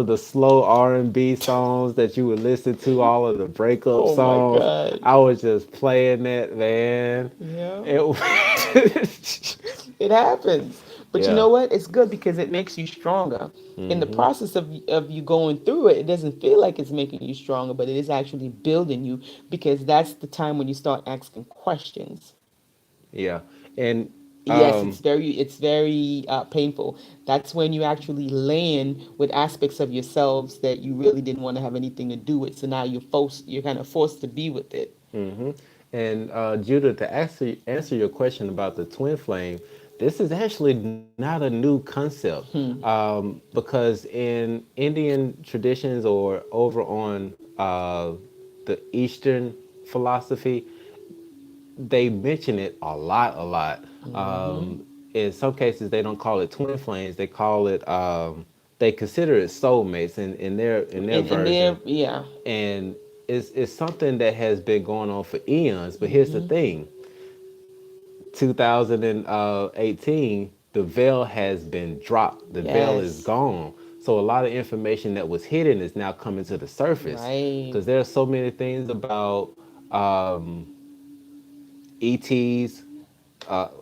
the slow R&B songs that you would listen to, all of the breakup Oh my songs. God. I was just playing that, man. Yeah. It It happens. But you yeah. know what? It's good because it makes you stronger. In the Mhm. process of you going through it, it doesn't feel like it's making you stronger, but it is actually building you because that's the time when you start asking questions. Yeah. And Yes, it's very painful. That's when you actually land with aspects of yourselves that you really didn't want to have anything to do with. So now you're kind of forced to be with it. and Judah, to answer your question about the twin flame, this is actually not a new concept, because in Indian traditions or over on the Eastern philosophy, they mention it a lot, a lot. Hmm. In some cases, they don't call it twin flames; they call it they consider it soulmates in their In there, version, yeah. and it's something that has been going on for eons. But here's the thing: 2018, the veil has been dropped. The veil is Yes. gone. So a lot of information that was hidden is now coming to the surface Right. because there are so many things about um, ETs.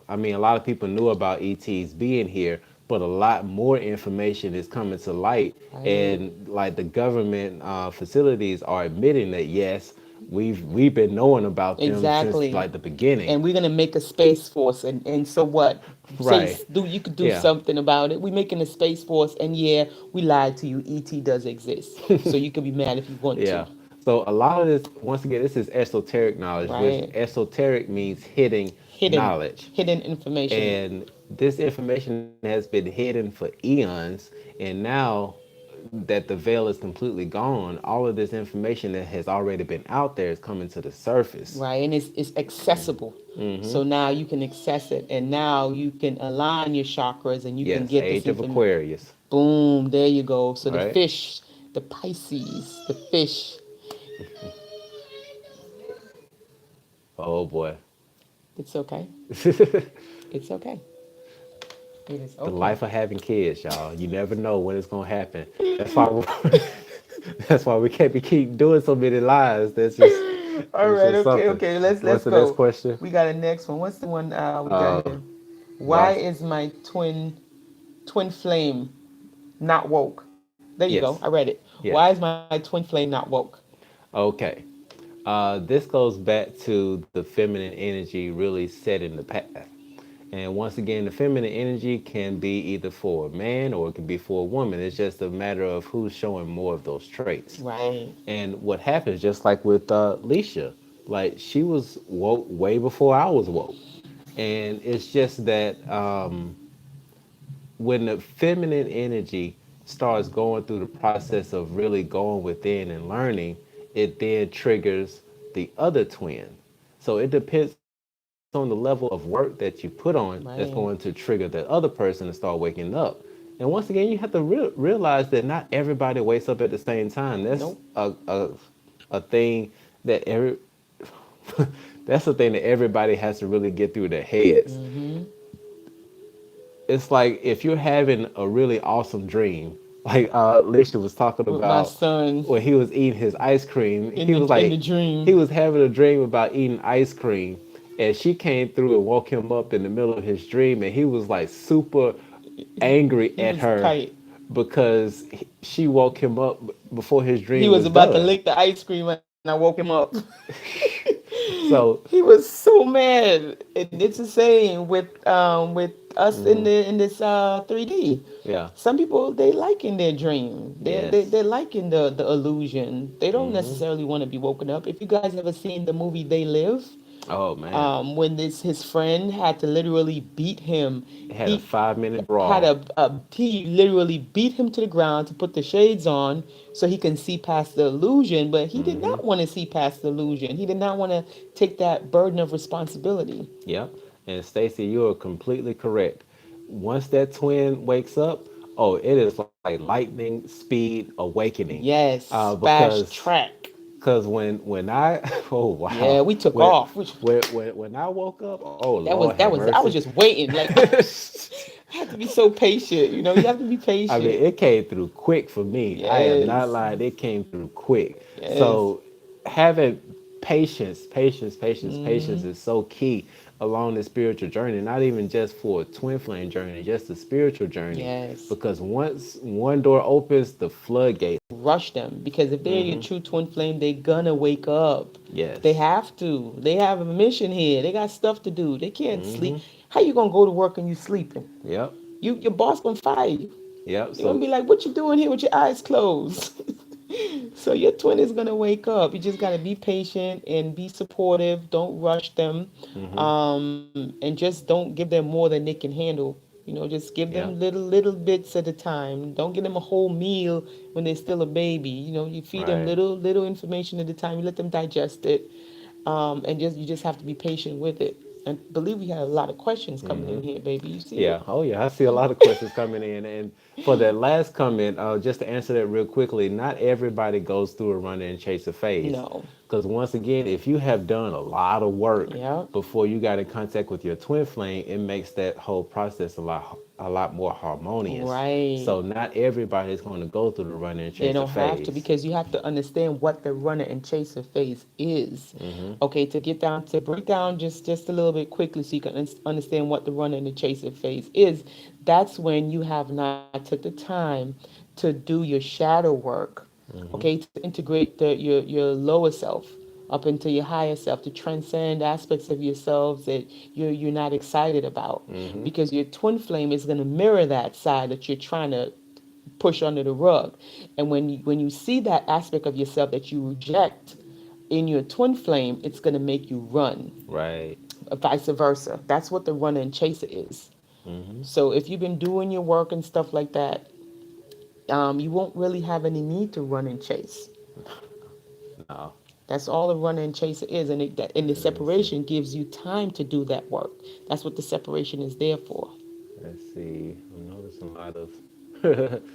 I mean, a lot of people knew about ETs being here, but a lot more information is coming to light, Right. and like the government facilities are admitting that yes, we've been knowing about them since Exactly. like the beginning. And we're gonna make a space force, and so what? Say Right. do you could do Yeah. something about it. We're making a space force, and yeah, we lied to you. ET does exist, so you could be mad if you want to. Yeah. So a lot of this, once again, this is esoteric knowledge, which Right. esoteric means hidden Hidden, knowledge. hidden information. And this information has been hidden for eons. And now that the veil is completely gone, all of this information that has already been out there is coming to the surface. Right, and it's accessible. So now you can access it, and now you can align your chakras, and you can Yes, get this age of information. Aquarius. Boom, there you go. So All the right. fish, the Pisces, the fish. Oh boy. It's okay. It's okay. It is The okay. life of having kids, y'all. You never know when it's gonna happen. That's why that's why we can't be keep doing so many lies. All That's right, just okay, something. okay. Let's What's the next go. question? We got a next one. What's the one we got Uh, here? Why why? is my twin flame not woke? There you go. I Yes, read it. Why is yes. my twin flame not woke? Okay. This goes back to the feminine energy really setting the path. And once again, the feminine energy can be either for a man or it can be for a woman. It's just a matter of who's showing more of those traits. Right. And what happens, just like with Leisha, like she was woke way before I was woke. And it's just that when the feminine energy starts going through the process of really going within and learning, it then triggers the other twin. So it depends on the level of work that you put on that's going to Right. trigger the other person to start waking up. And once again, you have to realize that not everybody wakes up at the same time. That's Nope. a thing that that's a thing that everybody has to really get through their heads. Mm-hmm. It's like if you're having a really awesome dream, like Alicia was talking With my about son when he was eating his ice cream, he was in the like, he dream. was having a dream about eating ice cream, and she came through and woke him up in the middle of his dream, and he was like super angry He at was her kite. because she woke him up before his He dream was was about to done. lick the ice cream and I woke him up. So He was so mad. It's the same with us in mhm, the in this 3D. yeah, Some people they like in their dream. yes, They like in the illusion. They don't hmm, necessarily want to be woken up. If you guys ever seen the movie They Live, oh man, when this his friend had to literally beat him, it had a he 5 minute had brawl. he literally beat him to the ground to put the shades on so he can see past the illusion, but he did Hmm. not want to see past the illusion. He did not want to take that burden of responsibility. Yep. And Stacy, you are completely correct. Once that twin wakes up, oh, it is like lightning speed awakening, Yes, fast because track. when I oh wow, Yeah, we took when off. Which when I woke up, oh that Lord was have that was I was mercy. just waiting. Like I have to be so patient. You have to be I mean, patient. it came through quick for me. I am not Yes, lying. It came through quick. yes. So having patience is so key along the spiritual journey. Not even just for a twin flame journey, just the spiritual journey. Yes. Because once one door opens, the floodgate. Rush them because if they're your true twin flame, they're gonna wake up. They Yes. have to. They have a mission here. They got stuff to do. They can't sleep. How you gonna go to work and you sleeping? Yep. Your boss gonna fire you. Yep. They're gonna So be like, "What you doing here with your eyes closed?" So your twin is gonna wake up. You just gotta be patient and be supportive. Don't rush them, and just don't give them more than they can handle. Just give yep. them little bits at a time. Don't give them a whole meal when they're still a baby. You feed them Right. little information at a time. You let them digest it, and you just have to be patient with it. And believe we had a lot of questions coming in here, baby. You see Yeah. it? Oh, yeah. I see a lot of questions coming in. And for that last comment, just to answer that real quickly, not everybody goes through a runner and chaser phase. No. Because once again, if you have done a lot of work Yeah. before you got in contact with your twin flame, it makes that whole process a lot more harmonious. Right. So not everybody is going to go through the runner and They chaser don't have to phase. because you have to understand what the runner and chaser phase is. Okay, to break down just a little bit quickly so you can understand what the runner and the chaser phase is. That's when you have not took the time to do your shadow work. Okay, to integrate your lower self up into your higher self, to transcend aspects of yourselves that you're not excited about, because your twin flame is going to mirror that side that you're trying to push under the rug. And when you see that aspect of yourself that you reject in your twin flame, it's going to make you run. Right. Vice versa. That's what the runner and chaser is. So if you've been doing your work and stuff like that, you won't really have any need to run and chase. No. That's all the runner and chaser is, and the Let's see. separation gives you time to do that work. That's what the separation is there for. Let's see. I'm noticing a lot of.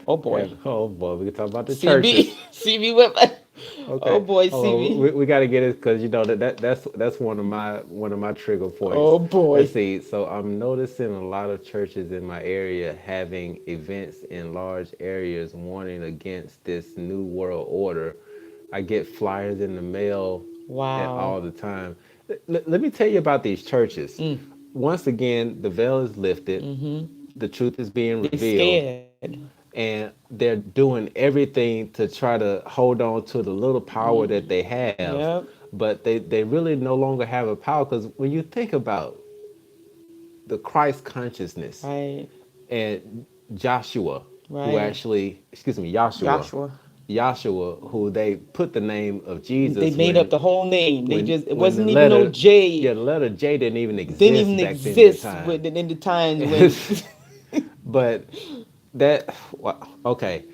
Oh boy, Oh boy, we can talk about the CB, churches. CB with. Oh Okay. boy, Oh, CB. we got to get it because you know that's one of my trigger points. Oh Let's boy. see. So I'm noticing a lot of churches in my area having events in large areas warning against this new world order. I get flyers in the mail at Wow. all the time. Let me tell you about these churches. Once again, the veil is lifted, the truth is being They revealed, scared. and they're doing everything to try to hold on to the little power that they have, Yep. but they really no longer have a power because when you think about the Christ consciousness Right. and Joshua, who Right. actually, excuse me, Joshua, Joshua. who they put the name of They Jesus made up the whole name. It when the wasn't even no letter, J. yeah, the letter J didn't even Didn't exist even back then in the exist time. in the times when. But that, okay,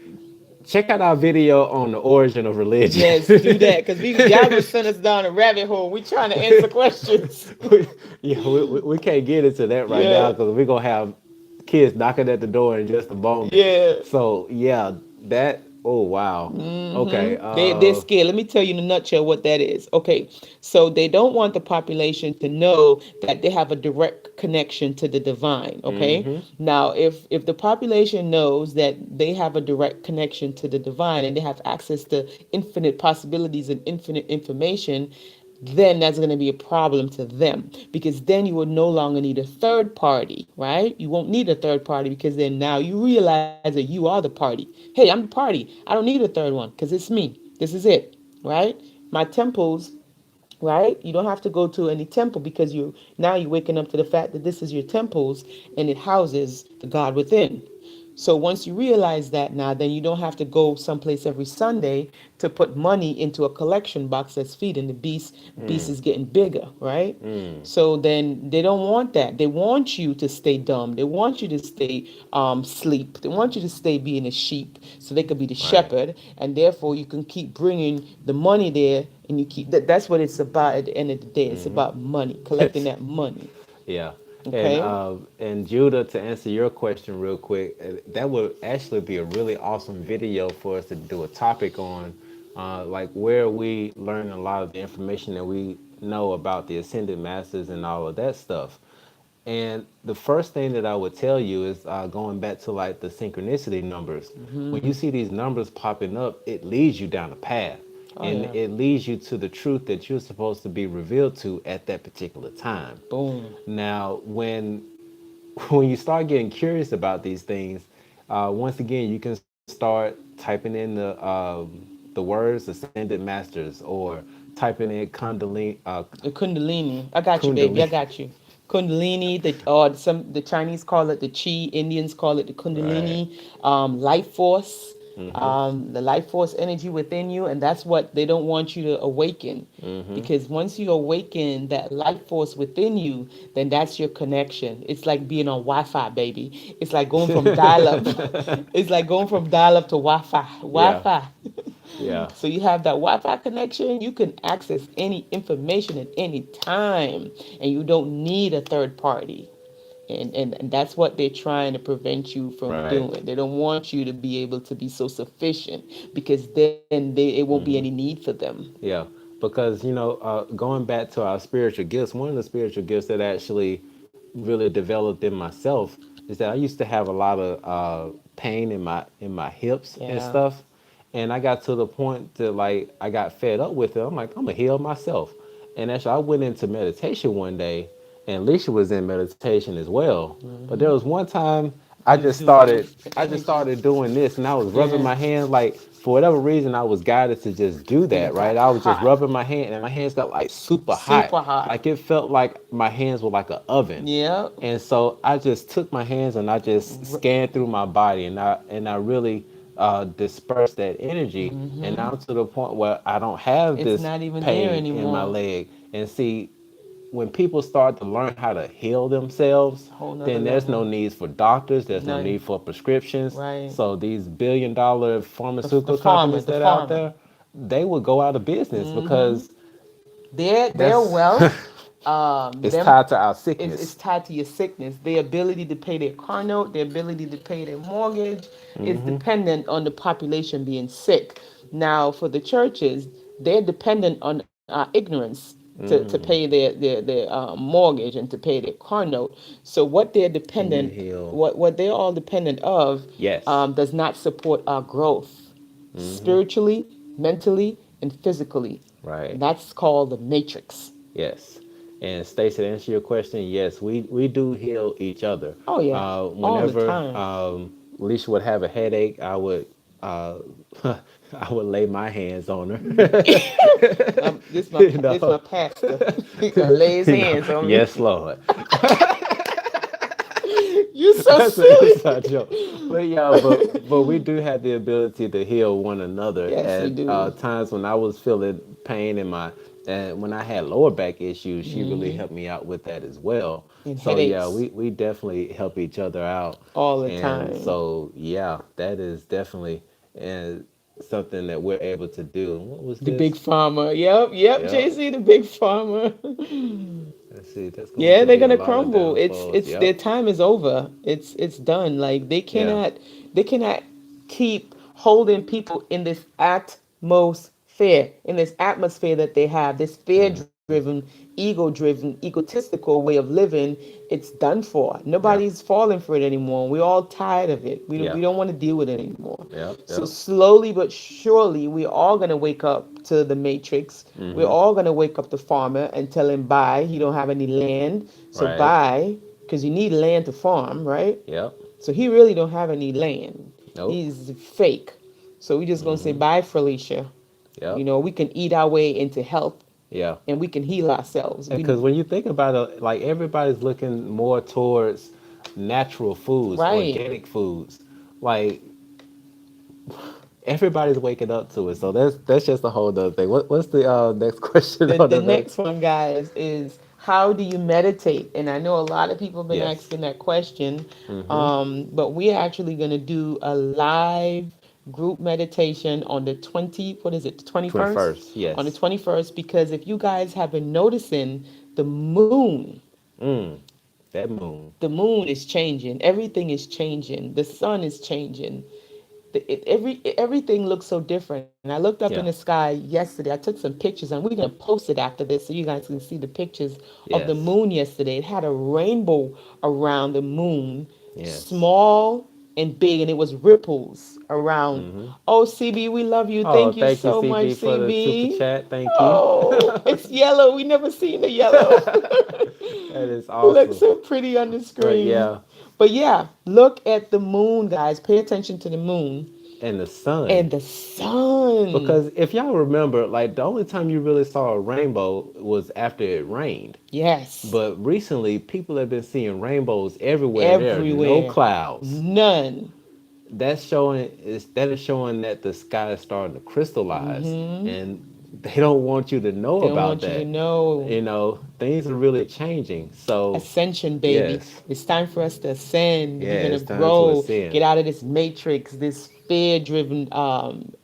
check out our video on the origin of religion. Yes, do that because y'all gonna send us down a rabbit hole. We trying to answer questions. Yeah, we can't get into that right now Yeah. because we're gonna have kids knocking at the door in just a moment. Yeah. So yeah, that. Oh wow. Okay. They're scared. Let me tell you in a nutshell what that is. Okay, so they don't want the population to know that they have a direct connection to the divine. Okay, now if the population knows that they have a direct connection to the divine and they have access to infinite possibilities and infinite information, then that's going to be a problem to them because then you will no longer need a third party, right? You won't need a third party because then now you realize that you are the party. Hey, I'm the party. I don't need a third one because it's me. This is it, right? My temples, right? You don't have to go to any temple because you're waking up to the fact that this is your temples and it houses the God within. So once you realize that now, then you don't have to go someplace every Sunday to put money into a collection box that's feeding the beast. Beast is getting bigger, right? So then they don't want that. They want you to stay dumb. They want you to stay sleep. They want you to stay being a sheep so they could be the Right. shepherd, and therefore you can keep bringing the money there, and you keep that's what it's about at the end of the day. It's about money, collecting that money. Yeah. Okay. And Judah, to answer your question real quick, that would actually be a really awesome video for us to do a topic on, like where we learn a lot of the information that we know about the ascended masters and all of that stuff. And the first thing that I would tell you is going back to like the synchronicity numbers. When you see these numbers popping up, it leads you down a path, Oh and yeah. it leads you to the truth that you're supposed to be revealed to at that particular time. Boom. Now, when you start getting curious about these things, once again, you can start typing in the words ascended masters or typing in The Kundalini. I got you, baby. I kundalini. got you. Kundalini, the or some the Chinese call it the Chi, Indians call it the Right. Kundalini, life force, the life force energy within you, and that's what they don't want you to awaken, because once you awaken that life force within you, then that's your connection. It's like being on Wi-Fi, baby. It's like going from dial-up. It's like going from dial-up to Wi-Fi. Yeah. Wi-Fi. Yeah. So you have that Wi-Fi connection. You can access any information at any time, and you don't need a third party. And that's what they're trying to prevent you from Right. doing. They don't want you to be able to be so sufficient, because then it won't be any need for them. Yeah, because going back to our spiritual gifts, one of the spiritual gifts that actually really developed in myself is that I used to have a lot of pain in my hips and Yeah. stuff, and I got to the point that like I got fed up with it. I'm like, I'm gonna heal myself, and actually I went into meditation one day, and Alicia was in meditation as well. But there was one time I You just do it. started The I just energy. started doing this, and I was rubbing Yeah. my hands like for whatever reason I was guided to just do And that, it right? got I was just hot. rubbing my hand, and my hands got like super hot. Super hot. Like it felt like my hands were like an oven. Yeah. And so I just took my hands and I just scanned through my body, and I really dispersed that energy, and now to the point where I don't have It's this not even there pain in my anymore. leg. And see, when people start to learn how to heal themselves, Whole nother then there's no level. needs for doctors, there's no None. need for prescriptions. Right. So these billion-dollar The pharmaceutical farmer. companies The that are out farmer. there, they would go out of business because Their that's wealth, it's them tied to our is sickness. tied to your sickness. Their ability to pay their car note, their ability to pay their mortgage is dependent on the population being sick. Now, for the churches, they're dependent on our ignorance to pay their mortgage and to pay their car note. So what they're Can you dependent, heal? what they're all dependent of, Yes. does not support our growth spiritually, mentally, and physically. And Right. that's called the matrix. Yes. And Stacey, to answer your question, yes, we do heal each other. Oh yeah, all the Whenever time. Alicia would have a headache, I would uh, I would lay my hands on her. This my you this my know, pastor. He gonna lay his hands on me. yes, Lord. You so That's an silly. inside joke. But yeah, but we do have the ability to heal one another. Yes, we At do. times when I was feeling pain in my and when I had lower back issues, she really helped me out with that as well. And So yeah, headaches we definitely help each other out. all the And time. so yeah, that is definitely something that we're able to do. And what was The big this? farmer. Yep. Yep. JC, the big farmer. Let's see. That's going Yeah, to they're be a gonna lot of crumble. downfalls. It's their Yep. time is over. It's done. Like Yeah. they cannot keep holding people in this atmosphere that they have, this fear driven, ego driven, egotistical way of living. It's done for. Yeah. Nobody's falling for it anymore. We're all tired of it. Yeah. We don't want to deal with it anymore. Yep. So Yep. slowly but surely, we're all gonna wake up to the matrix. We're all gonna wake up the farmer and tell him buy. He don't have any land, so Right. buy, because you need land to farm, right? Yep. So he really don't have any land. Nope. He's fake. So we just gonna say bye, Felicia. Yep. We can eat our way into health, Yeah. and we can heal ourselves. Because when you think about it, like everybody's looking more towards natural foods, Right. organic foods. Like everybody's waking up to it. So that's just a whole other thing. What's the next question The on the the next next? one, guys, is how do you meditate? And I know a lot of people have been Yes. asking that question. But we're actually gonna do a live group meditation on the 20, what is it, the 21st? 21st. On the Yes. 21st, because if you guys have been noticing, the moon That moon. The moon is changing. Everything is changing. The sun is changing. Everything looks so different. And I looked up in the Yeah. sky yesterday. I took some pictures, and we're gonna post it after this so you guys can see the pictures of the Yes. moon yesterday. It had a rainbow around the moon, Yes. small and big, and it was ripples around. Mm-hmm. Oh, CB, we love you. Oh, Thank you thank you, so much, CB, for the super CB. chat. Thank you. Oh, it's yellow. We never seen the yellow. That is Looks awesome. so pretty on the But screen. yeah, But yeah, look at the moon, guys. Pay attention to the moon and the sun. and the sun. Because if y'all remember, like the only time you really saw a rainbow was after it rained. Yes, But recently, people have been seeing rainbows everywhere. There are no everywhere. clouds. None. That is showing that the sky is starting to crystallize, and they don't want you to know They don't about want you to that. know. You know, things are really changing. So, Ascension, baby. yes, It's time for us to ascend. We're yeah, gonna it's time to grow, get ascend. out of this matrix, this fear-driven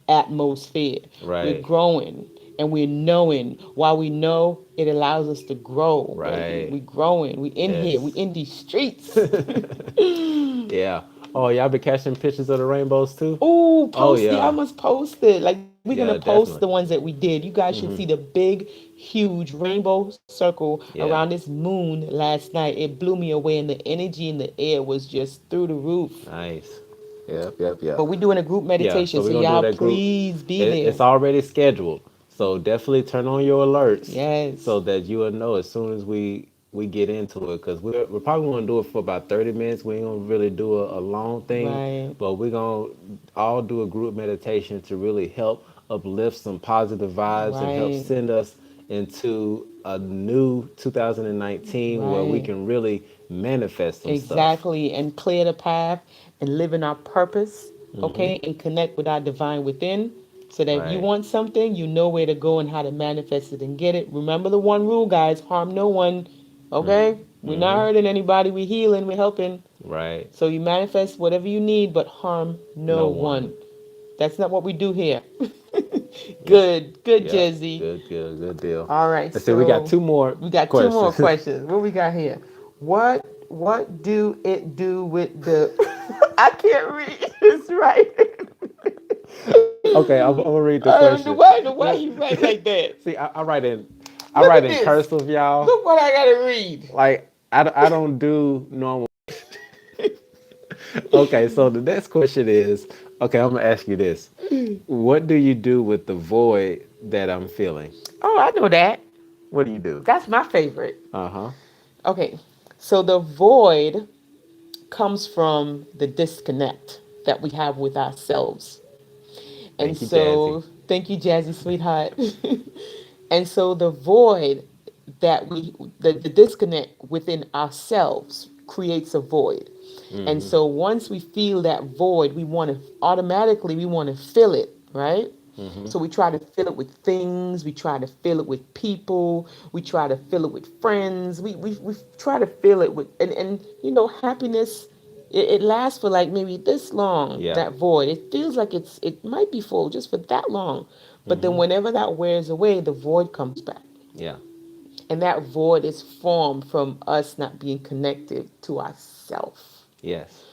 atmosphere. We're Right, growing and we're knowing. While we know, it allows us to grow, baby. right, We growing. We in here. We yes, in these streets. yeah. Oh, y'all be catching pictures of the rainbows too? Oh, Oh post it. I yeah, must post it. Like we're gonna yeah, post the definitely. ones that we did. You guys should see the big, huge rainbow circle Yeah, around this moon last night. It blew me away, and the energy in the air was just through the roof. nice. Yep, yep, But yep. we're doing a group Yeah, meditation, so so we're gonna do y'all that group. please be there. It's already scheduled, so definitely turn on your alerts Yes, so that you will know as soon as we get into it. Because we're probably gonna do it for about 30 minutes. We ain't gonna really do a long thing, right, but we're gonna all do a group meditation to really help uplift some positive vibes and help right, send us into a new 2019 where we right. can really manifest some stuff. Exactly, and clear the path and live in our purpose, okay, and connect with our divine within. So that if you Right. want something, you know where to go and how to manifest it and get it. Remember the one rule, guys: harm no one. Okay, we're not hurting anybody. We're healing. We're helping. Right. So you manifest whatever you need, but harm no No one. one. That's not what we do here. Yeah. Good, good, Yeah. Jesse. Good, good, good deal. All right, Let's see, we got so two more we got two more questions. questions. What we got here? What do it do with the? I can't read. It's right. Okay, I'm gonna read the I don't know question. why you write like that. See, I Look write at in this. cursive, y'all. Look what I gotta read. Like I don't do normal. Okay, so the next question is, okay, I'm gonna ask you this. What do you do with the void that I'm feeling? Oh, I know that. What do you do? That's my favorite. Uh-huh. Okay, so the void comes from the disconnect that we have with ourselves. And Thank you, Jazzy. so, thank you, Jazzy, sweetheart. And so, the void the disconnect within ourselves creates a void. And so, once we feel that void, we want to fill it, right? So we try to fill it with things, we try to fill it with people, we try to fill it with friends, we try to fill it with, and happiness, it lasts for like maybe this long, Yeah. that void. It feels like it might be full just for that long. But then whenever that wears away, the void comes back. Yeah. And that void is formed from us not being connected to ourself. Yes.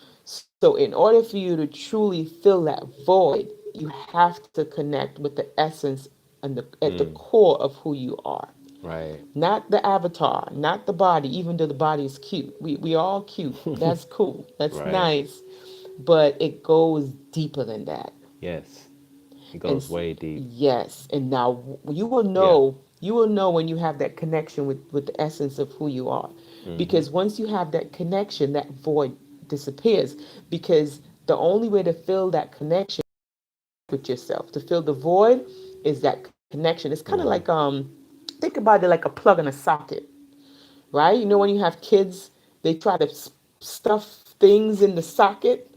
So, in order for you to truly fill that void, you have to connect with the essence and at the core of who you are. Right. Not the avatar, not the body, even though the body is cute. We all cute. That's cool. That's Right. nice. But it goes deeper than that. Yes. It And goes way deep. yes, and now Yeah. you will know when you have that connection with the essence of who you are. Because once you have that connection, that void disappears. Because the only way to fill that connection with yourself, to fill the void, is that connection. It's kind of like think about it like a plug in a socket, right? You know when you have kids, they try to stuff things in the socket,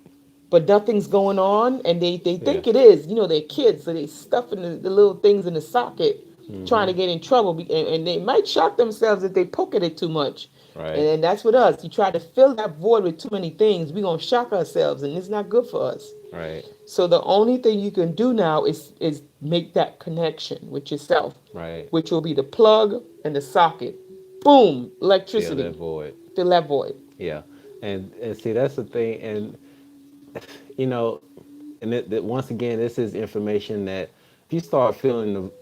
but nothing's going on, and they Yeah. think it is. They're kids, so they stuffing the little things in the socket, trying to get in trouble, and they might shock themselves if they poke at it too much. And Right. then that's with us. You try to fill that void with too many things, we're gonna shock ourselves, and it's not good for us. Right. So the only thing you can do now is make that connection with yourself, Right. which will be the plug and the socket. Boom, Fill that electricity. void. fill that void. Yeah, and see that's the thing, and you know, and once again, this is information that if you start feeling the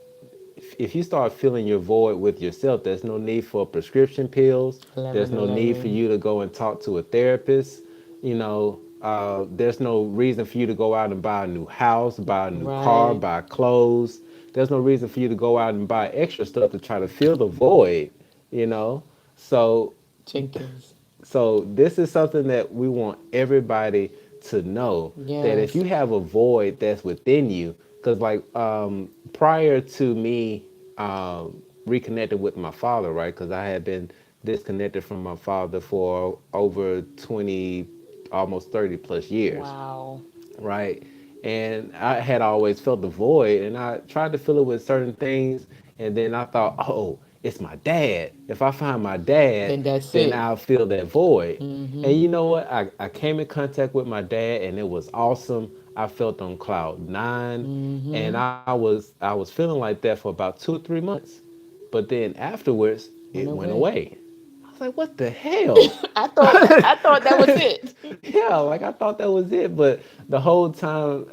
if you start filling your void with yourself, there's no need for prescription pills. There's 11, no need for 11. you to go and talk to a therapist. There's no reason for you to go out and buy a new house, buy a new car, Right. buy clothes. There's no reason for you to go out and buy extra stuff to try to fill the void. You know, so Jenkins. this is something that we want everybody to know, that if Yes. you have a void that's within you, because like prior to me reconnecting with my father, right, because I had been disconnected from my father for over 20, almost 30 plus years, Wow. right? And I had always felt the void, and I tried to fill it with certain things. And then I thought, oh, it's my dad. If I find my dad, Then that's then it. I'll fill that void. Mm-hmm. And you know what? I came in contact with my dad, and it was awesome. I felt on cloud nine, and Mm-hmm. I was feeling like that for about 2 or 3 months. But then afterwards, Went it went away. away. I was like, what the hell? I thought that was it. Yeah, like I thought that was it, but the whole time,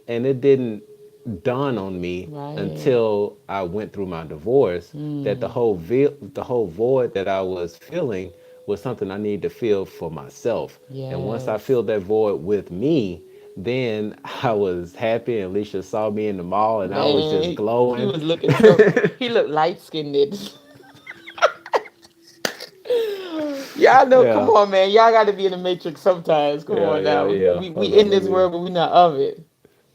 and it didn't dawn on me Right. until I went through my divorce that Mm. the whole void that I was feeling was something I needed to feel for myself. And once I Yes. filled that void with me, then I was happy. And Alicia saw me in the mall, and I was Man, just he glowing. was looking so he looked light skinned. Y'all know, come Yeah, on, man. Y'all got to be in the matrix sometimes. Come yeah, on yeah, now. yeah. We Hold on, in let this me. world, but we not of it.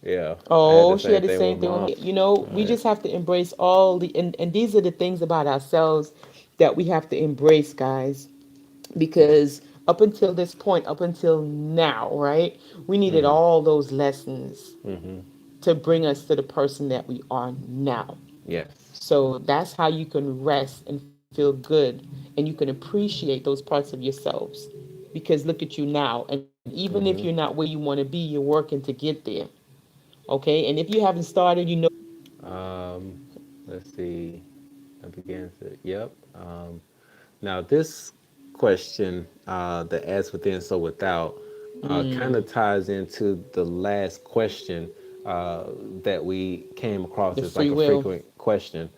Yeah, I had the Oh, she same had the thing same with thing with mom. me. You know, All we right. just have to embrace all the, and these are the things about ourselves that we have to embrace, guys. Because up until this point, up until now, right, we needed all those lessons to bring us to the person that we are now. Yes. So that's how you can rest and feel good, and you can appreciate those parts of yourselves. Because look at you now, and even if you're not where you want to be, you're working to get there. Okay, and if you haven't started, you know. Um, let's see. I began to. Yep. Now this question, the as within, so without, kind of ties into the last question that we came across The as like free a will. frequent question,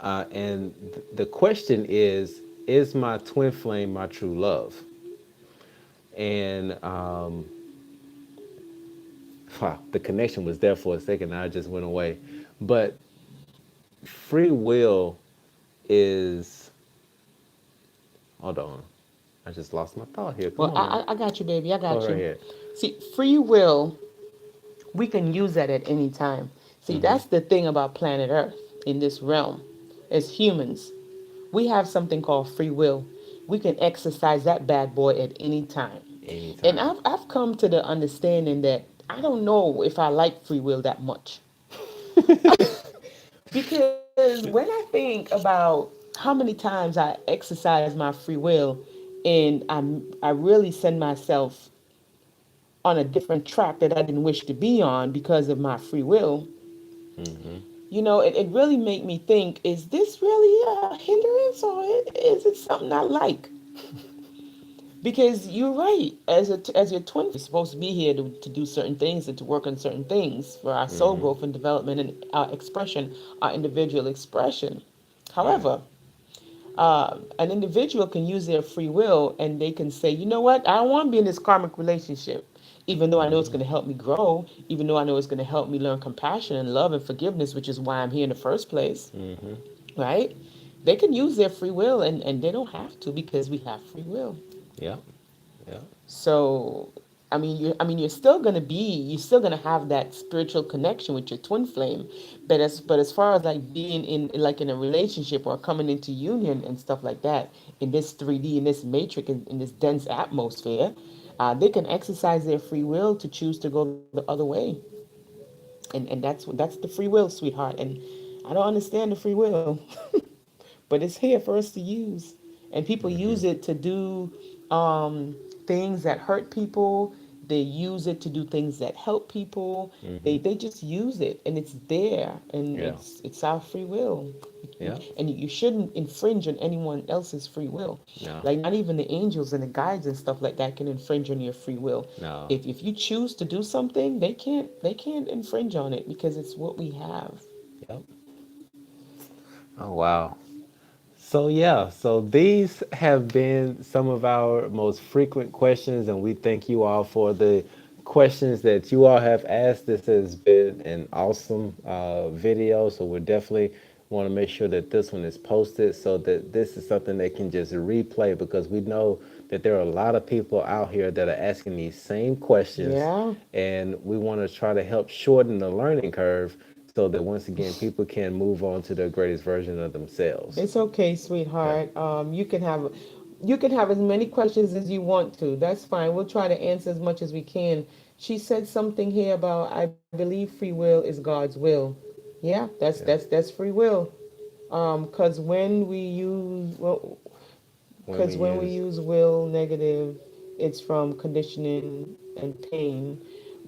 and the question is my twin flame my true love? And the connection was there for a second. And I just went away, but free will is. Hold on. I just lost my thought here. Come Well, on now. I got you, baby. I Go got right you. ahead. See, free will, we can use that at any time. See, Mm-hmm. that's the thing about planet Earth in this realm. As humans, we have something called free will. We can exercise that bad boy at any time. And Anytime. I've come to the understanding that I don't know if I like free will that much. Because when I think about how many times I exercise my free will and I really send myself on a different track that I didn't wish to be on because of my free will, Mm-hmm. it really made me think, is this really a hindrance or is it something I like? Because you're right, as your twin, you're supposed to be here to do certain things and to work on certain things for our soul Mm-hmm. growth and development and our expression, our individual expression. Right. However, an individual can use their free will and they can say, you know what, I don't want to be in this karmic relationship, even though I know it's Mm-hmm. going to help me grow, even though I know it's going to help me learn compassion and love and forgiveness, which is why I'm here in the first place, Mm-hmm. right? They can use their free will and they don't have to because we have free will. Yep. Yep. So, you're still gonna you're still gonna have that spiritual connection with your twin flame, but as far as like being in a relationship or coming into union and stuff like that in this 3D, in this matrix, in this dense atmosphere, they can exercise their free will to choose to go the other way, and that's the free will, sweetheart. And I don't understand the free will, but it's here for us to use. And people Mm-hmm. use it to do things that hurt people. they use it to do things that help people. Mm-hmm. They just use it, and it's there, and Yeah. it's our free will. Yeah. And you shouldn't infringe on anyone else's free will. No. Like not even the angels and the guides and stuff like that can infringe on your free will. No. If you choose to do something, they can't infringe on it because it's what we have. Yep. Oh wow. So yeah, so these have been some of our most frequent questions, and we thank you all for the questions that you all have asked. This has been an awesome video, so we definitely want to make sure that this one is posted so that this is something they can just replay, because we know that there are a lot of people out here that are asking these same questions, Yeah. and we want to try to help shorten the learning curve so that once again people can move on to their greatest version of themselves. It's okay, Okay. sweetheart. You can have as many questions as you want to. That's fine. We'll try to answer as much as we can. She said something here about I believe free will is God's will. Yeah, that's Yeah. that's that's free will. Cause when we use well, When we cause when we use, use will negative, it's from conditioning and pain.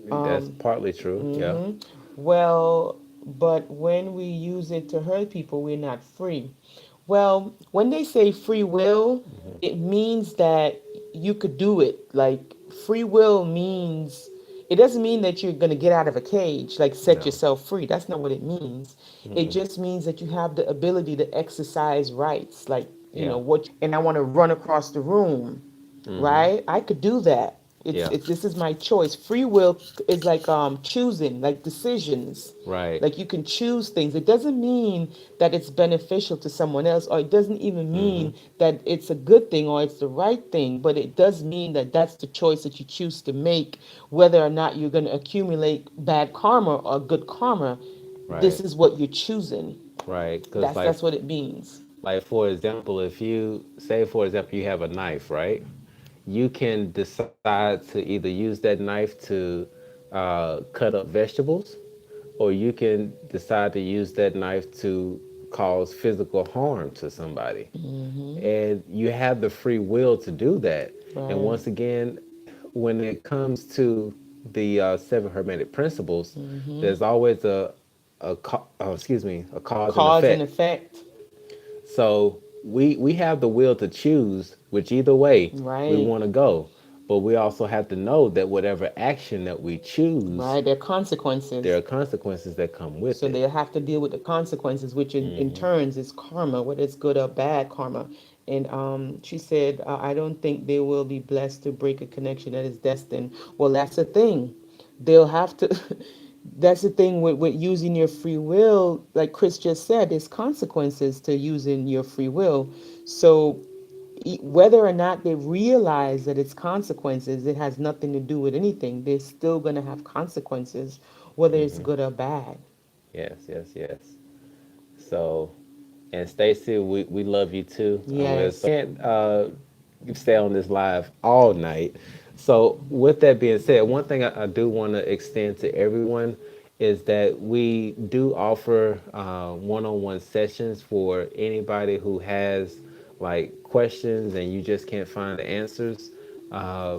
that's Um, partly true. Yeah. hmm Well, but when we use it to hurt people, we're not free. Well, when they say free will, Hmm. it means that you could do it. Like free will means it doesn't mean that you're going to get out of a cage, like set No. yourself free. That's not what it means. It Mm-mm. just means that you have the ability to exercise rights, like, Yeah. what and I want to run across the room, Hmm. right? I could do that. It's Yeah. it's this is my choice. Free will is like choosing, like decisions. Right. Like you can choose things. It doesn't mean that it's beneficial to someone else, or it doesn't even Hmm. mean that it's a good thing or it's the right thing, but it does mean that that's the choice that you choose to make, whether or not you're going to accumulate bad karma or good karma. This Right. is what you're choosing. Right. Because That's what it means. like for example, if you say, for example, you have a knife, right? You can decide to either use that knife to cut up vegetables, or you can decide to use that knife to cause physical harm to somebody. Hmm. And you have the free will to do that. And Right. once again, when it comes to the seven hermetic principles, Hmm. there's always a cause and Cause and effect. effect. So we have the will to choose which either way we Right. want to go, but we also have to know that whatever action that we choose, Right. There are there consequences. are consequences that come with So it. they'll have to deal with the consequences, which in Hmm. turns is karma, whether it's good or bad karma. And she said, I don't think they will be blessed to break a connection that is destined. Well, that's the thing. They'll have to. That's the thing with using your free will. Like Chris just said, there's consequences to using your free will. So whether or not they realize that it's consequences, it has nothing to do with anything. They're still going to have consequences, whether it's Hmm. good or bad. Yes, yes, yes. So, and Stacy, we love you too. Yes. Can't stay on this live all night. So, with that being said, one thing I do want to extend to everyone is that we do offer one-on-one sessions for anybody who has like questions and you just can't find the answers. Uh,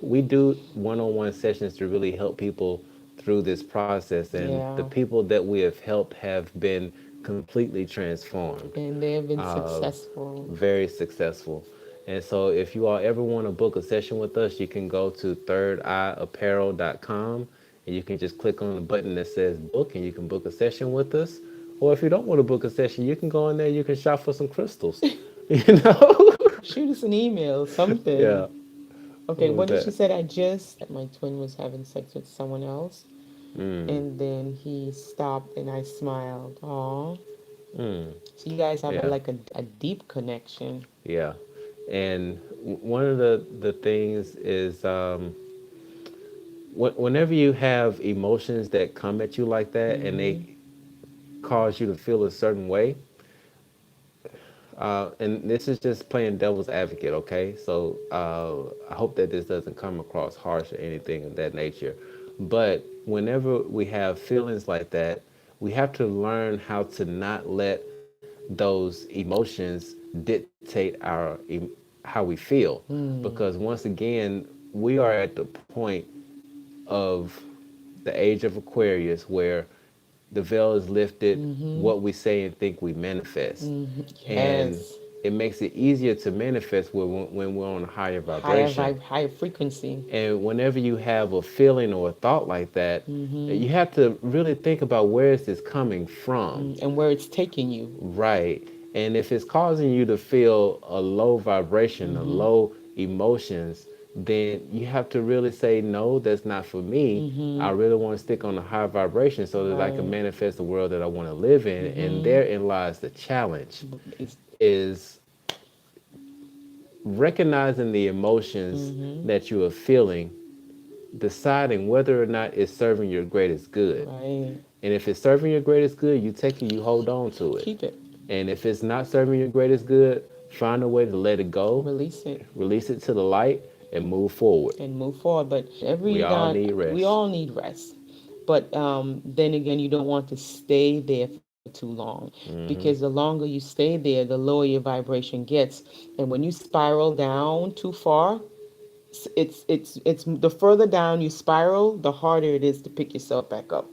we do one-on-one sessions to really help people through this process, and the Yeah. people that we have helped have been completely transformed, And they have been uh, successful. very successful. And so if you all ever want to book a session with us, you can go to thirdeyeapparel.com and you can just click on the button that says book, and you can book a session with us. Or if you don't want to book a session, you can go in there, you can shop for some crystals. You know? Shoot us an email, something. Yeah. What Okay, was what did she that? said? I just my twin was having sex with someone else, Mm. and then he stopped, and I smiled. Aw. Mm. So you guys have Yeah. a deep connection. Yeah. And one of the things is whenever you have emotions that come at you like that and they Hmm. cause you to feel a certain way, and this is just playing devil's advocate, okay? So I hope that this doesn't come across harsh or anything of that nature. But whenever we have feelings like that, we have to learn how to not let those emotions dictate how we feel. Hmm. Because once again, we are at the point of the age of Aquarius where the veil is lifted, what we say and think we manifest. And Yes. it makes it easier to manifest when we're on a higher Higher vibration. higher frequency. And whenever you have a feeling or a thought like that, you have to really think about where is this coming from. And where it's taking you. Right. And if it's causing you to feel a low vibration, a low emotions, then you have to really say, no, that's not for me. I really want to stick on a high vibration so that I can Right. manifest the world that I want to live in. And therein lies the challenge It's, is recognizing the emotions that you are feeling, deciding whether or not it's serving your greatest good. right. And if it's serving your greatest good, you take it, you hold on to it. Keep it. And if it's not serving your greatest good, find a way to let it go, Release it release it to the light, and move forward. and move forward. But We every all now need we rest. all need rest. But then again, you don't want to stay there for too long because the longer you stay there, the lower your vibration gets. And when you spiral down too far, it's the further down you spiral, the harder it is to pick yourself back up.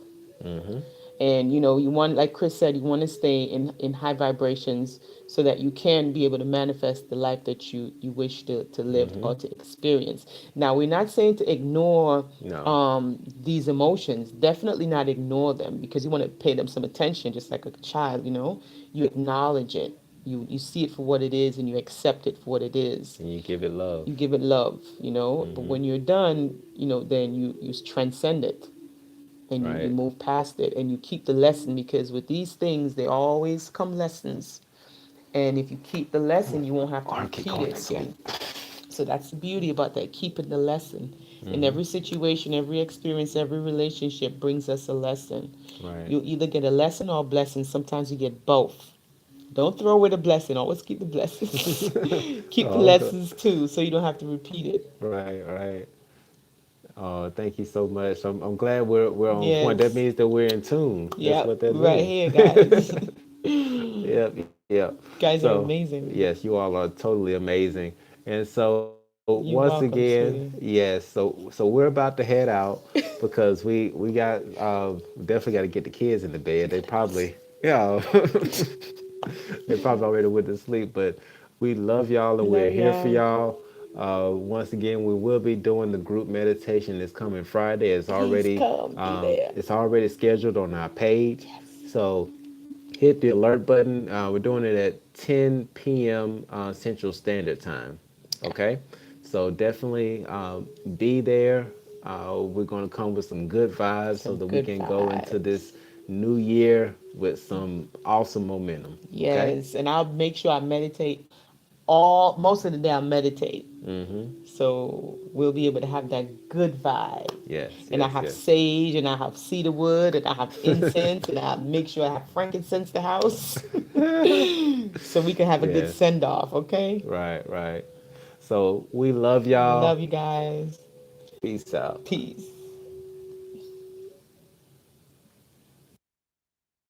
And you want, like Chris said, you want to stay in high vibrations so that you can be able to manifest the life that you wish to live or to experience. Now, we're not saying to ignore No. these emotions. Definitely not ignore them, because you want to pay them some attention, just like a child. You acknowledge it, you see it for what it is, and you accept it for what it is. And you give it love. You give it love. But when you're done, then you transcend it, and you Right. move past it, and you keep the lesson, because with these things, they always come lessons. And if you keep the lesson, you won't have to Arm, keep repeat going. it Let's go. again. So that's the beauty about that, keeping the lesson. In every situation, every experience, every relationship brings us a lesson. Right. You either get a lesson or a blessing. Sometimes you get both. Don't throw away the blessing. Always keep the blessings. Keep the Oh, okay. lessons too, so you don't have to repeat it. Right, right. Thank you so much. I'm glad we're on point. That Yes. means that we're in tune. That's Yep. what that Right means. here, guys. Yep, yep. Guys So, are amazing. yes, you all are totally amazing. And so, once You're welcome, again, sweetie. yes. So we're about to head out because we got definitely got to get the kids in the bed. They probably yeah, they probably already went to sleep. But we love y'all and we're Love here for y'all. y'all. Once again, we will be doing the group meditation this coming Friday. Please come. Be there. It's already scheduled on our page. Yes. So hit the alert button. We're doing it at 10 p.m. Central Standard Time. Okay, so definitely be there. We're going to come with some good vibes so Some that we good can go into vibes. this new year with some awesome momentum. Okay. Yes. And I'll make sure I meditate all most of the day. I meditate. So we'll be able to have that good vibe. Yes. And I Yes. have Yes. sage, and I have cedar wood, and I have incense, and I make sure I have frankincense the house. So we can have a good Yes. send off, okay? Right. Right. So we love We love y'all. you guys. Peace out. Peace.